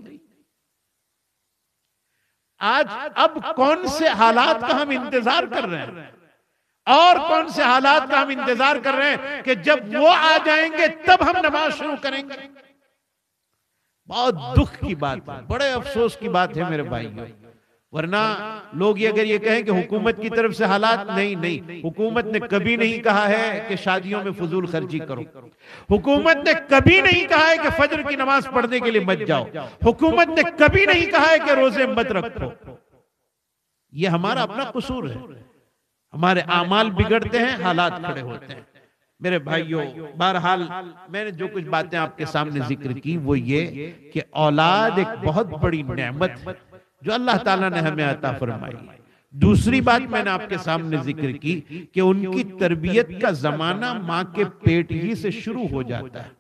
اب کون سے حالات کا ہم انتظار کر رہے ہیں، اور کون سے حالات کا ہم انتظار کر رہے ہیں کہ جب وہ آ جائیں گے تب ہم نماز شروع کریں گے؟ بہت دکھ کی بات ہے، بڑے افسوس کی بات ہے میرے بھائیوں۔ ورنہ لوگ یہ اگر یہ کہیں کہ حکومت کی طرف سے حالات، نہیں، حکومت نے کبھی نہیں کہا ہے کہ شادیوں میں فضول خرچی کرو، حکومت نے کبھی نہیں کہا ہے کہ فجر کی نماز پڑھنے کے لیے مت جاؤ، حکومت نے کبھی نہیں کہا ہے کہ روزے مت رکھو۔ یہ ہمارا اپنا قصور ہے، ہمارے اعمال بگڑتے ہیں، حالات کھڑے ہوتے ہیں۔ میرے بھائیوں، بہرحال میں نے جو کچھ باتیں آپ کے سامنے ذکر کی وہ یہ کہ اولاد ایک بہت بڑی نعمت ہے جو اللہ تعالیٰ نے ہمیں عطا فرمائی۔ دوسری بات میں نے آپ کے سامنے ذکر کی کہ ان کی تربیت کا زمانہ ماں کے پیٹ ہی سے شروع ہو جاتا ہے،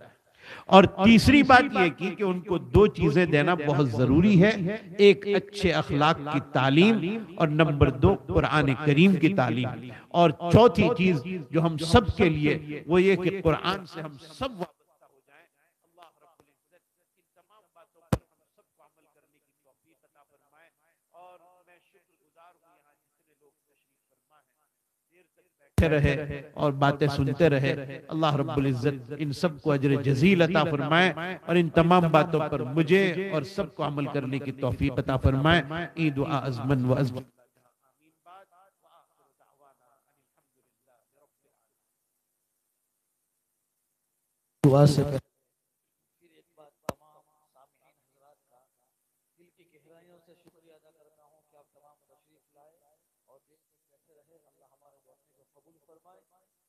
اور تیسری بات یہ کی کہ ان کو دو چیزیں دینا بہت ضروری ہے، ایک اچھے اخلاق کی تعلیم، اور نمبر دو قرآن کریم کی تعلیم، اور چوتھی چیز جو ہم سب کے لیے وہ یہ کہ قرآن سے ہم سب وابستہ ہو جائیں۔ اللہ رب العزت ان تمام باتوں پر ہم سب کو عمل کرنے کی توفیق عطا فرمائے، اور میں شکر گزار ہوں یہاں جتنے لوگ تشریف فرما ہیں، دیر تک بیٹھے رہے اور باتیں سنتے رہے۔ اللہ رب العزت ان سب کو اجر جزیل عطا فرمائے، اور ان تمام باتوں پر مجھے اور سب کو عمل کرنے کی توفیق عطا فرمائے۔ ای دعا ازمن و ازمن
دعا سے پھر ایک بات تمام سامعین حضرات کا دل کی گہرائیوں سے شکریہ ادا کرتا ہوں کہ آپ تمام تشریف لائے اور دل تک بیٹھے رہے۔ اللہ ہمارے بیٹھنے کو قبول فرمائے۔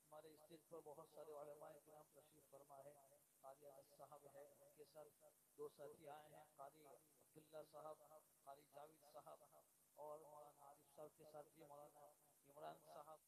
ہمارے اسٹیج پر بہت سارے علماء کرام تشریف فرما ہے، قاری انس صاحب ہے، ان کے ساتھ دو ساتھی آئے ہیں، قاری عبداللہ صاحب، قاری جاوید صاحب، اور مولانا عارف صاحب کے ساتھ بھی مولانا عمران صاحب۔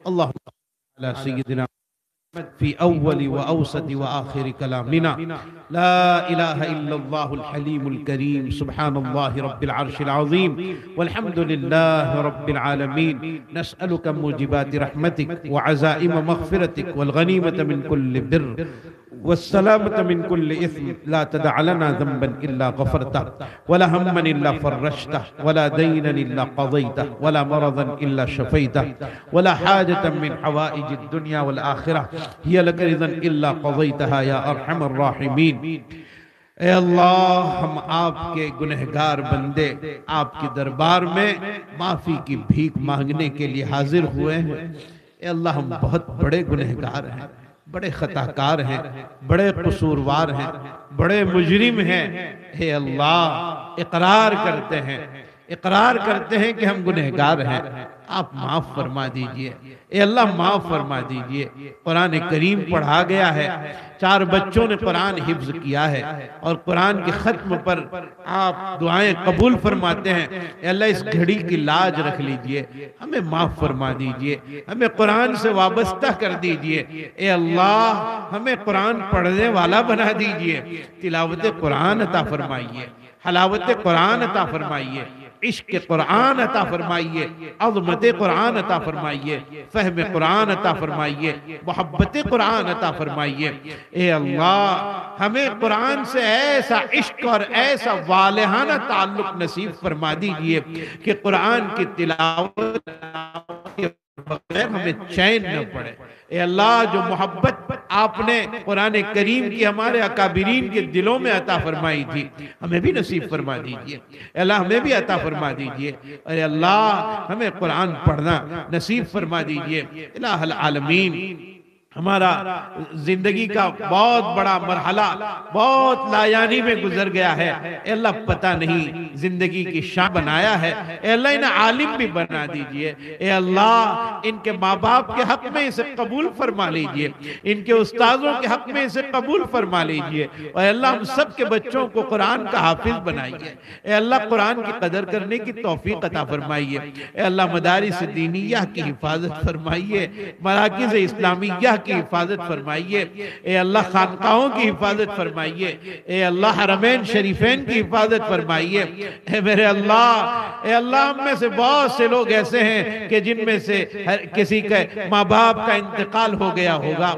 اللهم علی سیدنا في أول وأوسط وآخر كلامنا لا إله إلا الله الحليم الكريم سبحان الله رب العرش العظيم والحمد لله رب العالمين نسألك موجبات رحمتك وعزائم مغفرتك والغنيمة من كل بر والسلامة من كل إثم لا تدع لنا ذنبا إلا غفرته ولا هما إلا فرجته ولا دينا إلا قضيته ولا مرضا إلا شفيته ولا حاجة من حوائج الدنيا والآخرة هي لك رضا إلا قضيتها يا أرحم الراحمين۔ اے اللہ ہم آپ کے گنہگار بندے آپ کے دربار میں معافی کی بھیک مانگنے کے لیے حاضر ہوئے ہیں۔ اے اللہ ہم بہت بڑے گنہگار ہیں، بڑے خطاکار ہیں، بڑے قصوروار ہیں، بڑے مجرم ہیں۔ اے اللہ اقرار کرتے ہیں کہ ہم گنہگار ہیں، آپ معاف فرما دیجئے۔ اے اللہ معاف فرما دیجئے۔ قرآن کریم پڑھا گیا ہے، 4 بچوں نے قرآن حفظ کیا ہے اور قرآن کے ختم پر آپ دعائیں قبول فرماتے ہیں۔ اے اللہ اس گھڑی کی لاج رکھ لیجئے، ہمیں معاف فرما دیجئے، ہمیں قرآن سے وابستہ کر دیجئے۔ اے اللہ ہمیں قرآن پڑھنے والا بنا دیجئے، تلاوت قرآن عطا فرمائیے، حلاوت قرآن عطا فرمائیے، عشق قرآن عطا فرمائیے، عظمت قرآن عطا فرمائیے، فہم قرآن عطا فرمائیے، محبت قرآن عطا فرمائیے۔ اے اللہ ہمیں قرآن سے ایسا عشق اور ایسا والہانہ تعلق نصیب فرما دیجئے کہ قرآن کی تلاوت کے بغیر ہمیں چین نہ پڑے۔ اے اللہ جو محبت آپ نے قرآن کریم کی ہمارے اکابرین کے دلوں میں عطا فرمائی تھی، ہمیں بھی نصیب فرما دیجئے۔ اے اللہ ہمیں بھی عطا فرما دیجئے۔ اے اللہ ہمیں قرآن پڑھنا نصیب فرما دیجئے۔ الہ العالمین ہمارا زندگی کا بہت بڑا مرحلہ بہت لایانی میں گزر گیا ہے۔ اے اللہ پتہ نہیں زندگی کی شان بنایا ہے، اے اللہ انہیں عالم بھی بنا دیجئے۔ اے اللہ ان کے ماں باپ کے حق میں اسے قبول فرما لیجئے، ان کے استاذوں کے حق میں اسے قبول فرما لیجئے، اور اے اللہ ہم سب کے بچوں کو قرآن کا حافظ بنائیے۔ اے اللہ قرآن کی قدر کرنے کی توفیق عطا فرمائیے۔ اے اللہ مدارس دینیہ کی حفاظت فرمائیے، مراکز اسلامیہ کی حفاظت فرمائیے۔ اے اللہ خانقاہوں کی حفاظت فرمائیے۔ اے اللہ حرمین شریفین کی حفاظت فرمائیے۔ اے میرے اللہ، اے اللہ ہم میں سے بہت سے لوگ ایسے ہیں کہ جن میں سے کسی کے ماں باپ کا انتقال ہو گیا ہوگا،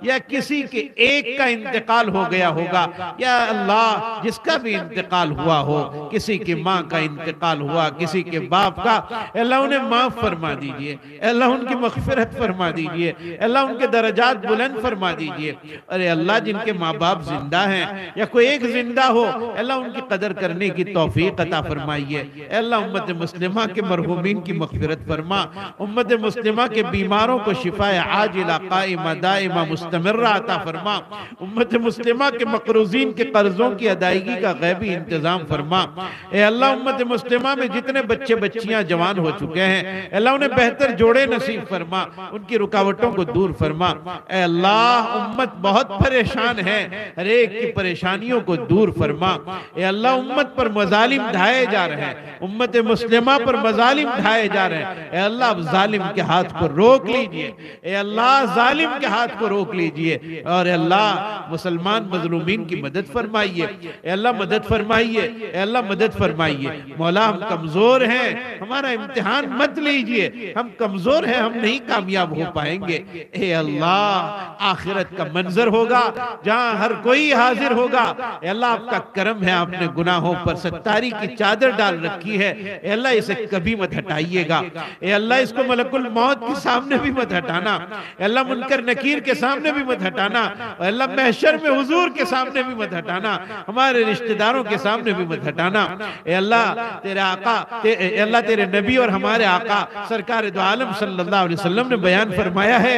یا کسی کے ایک کا انتقال ہو گیا ہوگا، یا اللہ جس کا بھی انتقال ہوا ہو، کسی کی ماں کا انتقال ہوا، کسی کے باپ کا، اے اللہ انہیں معاف فرما دیجئے۔ اے اللہ ان کی مغفرت فرما دیجئے۔ اے اللہ ان کے درجات بلند فرما دیجئے۔ اور اے اللہ جن کے ماں باپ زندہ ہیں یا کوئی ایک زندہ ہو، اے اللہ ان کی قدر کرنے کی توفیق عطا فرمائیے۔ اے اللہ امت مسلمہ کے مرحومین کی مغفرت فرما، امت مسلمہ کے بیماروں کو شفاء عاجلہ قائمہ دائمہ مستمرہ عطا فرما، امت مسلمہ کے مقروضین کے قرضوں کی ادائیگی کا غیبی انتظام فرما۔ اے اللہ امت مسلمہ میں جتنے بچے بچیاں جوان ہو چکے ہیں، اے اللہ انہیں بہتر جوڑے نصیب فرما، ان کی رکاوٹوں کو دور فرما۔ اے اللہ امت بہت پریشان ہے، ہر ایک کی پریشانیوں کو دور فرما۔ اے اللہ امت پر مظالم ڈھائے جا رہے ہیں، امت مسلمہ پر مظالم ڈھائے جا رہے ہیں، اے اللہ اب ظالم کے ہاتھ کو روک لیجئے۔ اے اللہ ظالم کے ہاتھ کو روک لیجئے، اور اے اللہ مسلمان مظلومین کی مدد فرمائیے۔ اے اللہ مدد فرمائیے، اے اللہ مدد فرمائیے۔ مولا ہم کمزور ہیں، ہمارا امتحان مت لیجئے، ہم کمزور ہیں، ہم نہیں کامیاب ہو پائیں گے۔ اے اللہ آخرت کا منظر ہوگا جہاں ہر کوئی حاضر ہوگا۔ اے اللہ آپ کا کرم ہے، آپ نے گناہوں پر ستاری کی چادر ڈال رکھی ہے، اے اللہ اسے کبھی مت ہٹائیے گا۔ اے اللہ اس کو ملک الموت کے سامنے بھی مت ہٹانا، اے اللہ منکر نکیر کے سامنے بھی مت ہٹانا، اے اللہ محشر میں حضور کے سامنے بھی مت ہٹانا، ہمارے رشتہ داروں کے سامنے بھی مت ہٹانا۔ اے اللہ تیرے آقا، اے اللہ تیرے نبی اور ہمارے آقا سرکار دو عالم صلی اللہ علیہ وسلم نے بیان فرمایا ہے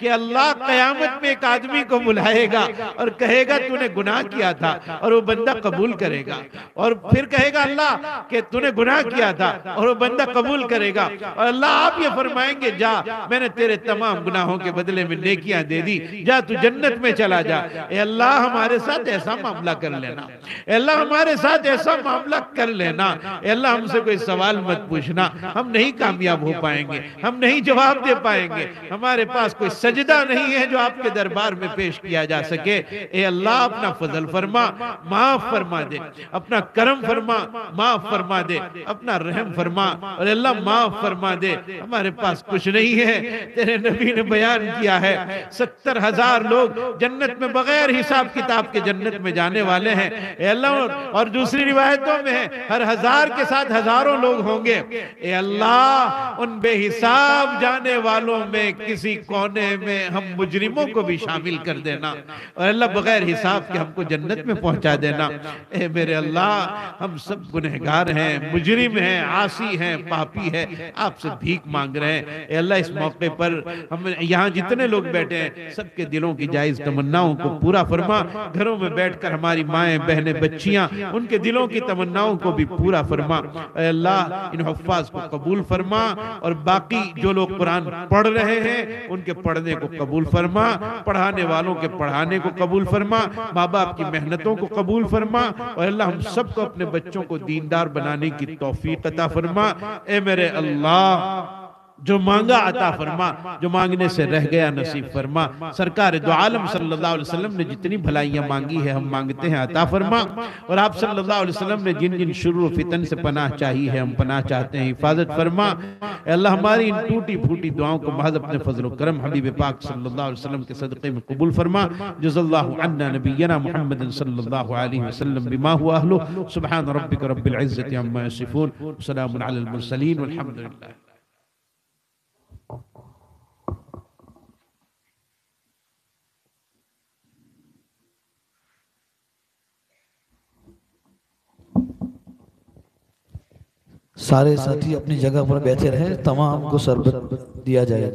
کہ اللہ اللہ قیامت میں ایک آدمی کو بلائے گا اور کہے گا تو نے گناہ کیا تھا، اور وہ بندہ قبول کرے گا، اور پھر کہے گا اللہ کہ تو نے گناہ کیا تھا، اور وہ بندہ قبول کرے گا، اور اللہ آپ یہ فرمائیں گے جا میں نے تیرے تمام گناہوں کے بدلے میں نیکیاں دے دی، جا تو جنت میں چلا جا۔ اے اللہ ہمارے ساتھ ایسا معاملہ کر لینا، اے اللہ ہمارے ساتھ ایسا معاملہ کر لینا، اے اللہ ہم سے کوئی سوال مت پوچھنا، ہم نہیں کامیاب ہو پائیں گے، ہم نہیں جواب دے پائیں گے، ہمارے پاس کوئی سجدہ نہیں ہے جو آپ کے دربار میں پیش کیا جا سکے۔ اے اللہ اپنا فضل فرما، معاف فرما دے، اپنا کرم فرما، معاف فرما دے، اپنا رحم فرما، اور اللہ معاف فرما دے۔ ہمارے پاس کچھ نہیں ہے، تیرے نبی نے بیان کیا ہے 70,000 لوگ جنت میں بغیر حساب کتاب کے جنت میں جانے والے ہیں، اے اللہ، اور دوسری روایتوں میں ہے ہر 1000 کے ساتھ ہزاروں لوگ ہوں گے۔ اے اللہ ان بے حساب جانے والوں میں کسی کونے میں ہم مجرموں کو بھی شامل کر دینا، اور اللہ بغیر حساب کے ہم کو جنت میں پہنچا دینا۔ اے میرے اللہ ہم سب گنہگار ہیں، مجرم ہیں، عاصی ہیں، پاپی ہیں، آپ سے بھیک مانگ رہے ہیں۔ اے اللہ اس موقع پر ہم یہاں جتنے لوگ بیٹھے ہیں سب کے دلوں کی جائز تمناؤں کو پورا فرما، گھروں میں بیٹھ کر ہماری مائیں بہنیں بچیاں ان کے دلوں کی تمناؤں کو بھی پورا فرما۔ اے اللہ ان حفاظ کو قبول فرما، اور باقی جو لوگ قرآن پڑھ رہے ہیں ان کے پڑھنے کو قبول فرما، پڑھانے والوں کے پڑھانے کو قبول فرما، ماں باپ کی محنتوں کو قبول فرما، اور اللہ ہم سب کو اپنے بچوں کو دیندار بنانے کی توفیق عطا فرما۔ اے میرے اللہ جو مانگا عطا فرما، جو مانگنے سے رہ گیا نصیب فرما۔ سرکار دو عالم صلی اللہ علیہ وسلم نے جتنی بھلائیاں مانگی ہے ہم مانگتے ہیں عطا فرما، اور آپ صلی اللہ علیہ وسلم نے جن جن شرور و فتن سے پناہ چاہی ہے ہم پناہ چاہتے ہیں، حفاظت فرما۔ اے اللہ ہماری ان ٹوٹی پھوٹی دعاؤں کو محض اپنے فضل و کرم حبیب پاک صلی اللہ علیہ وسلم کے صدقے میں قبول فرما۔ جزا اللہ عنا نبینا محمد صلی اللہ علیہ وسلم بما هو اہلہ۔ سبحان ربک رب العزت عما یصفون، وسلام علی المرسلین، والحمد للہ۔
سارے ساتھی اپنی جگہ پر بیٹھے رہیں، تمام کو شربت دیا جائے۔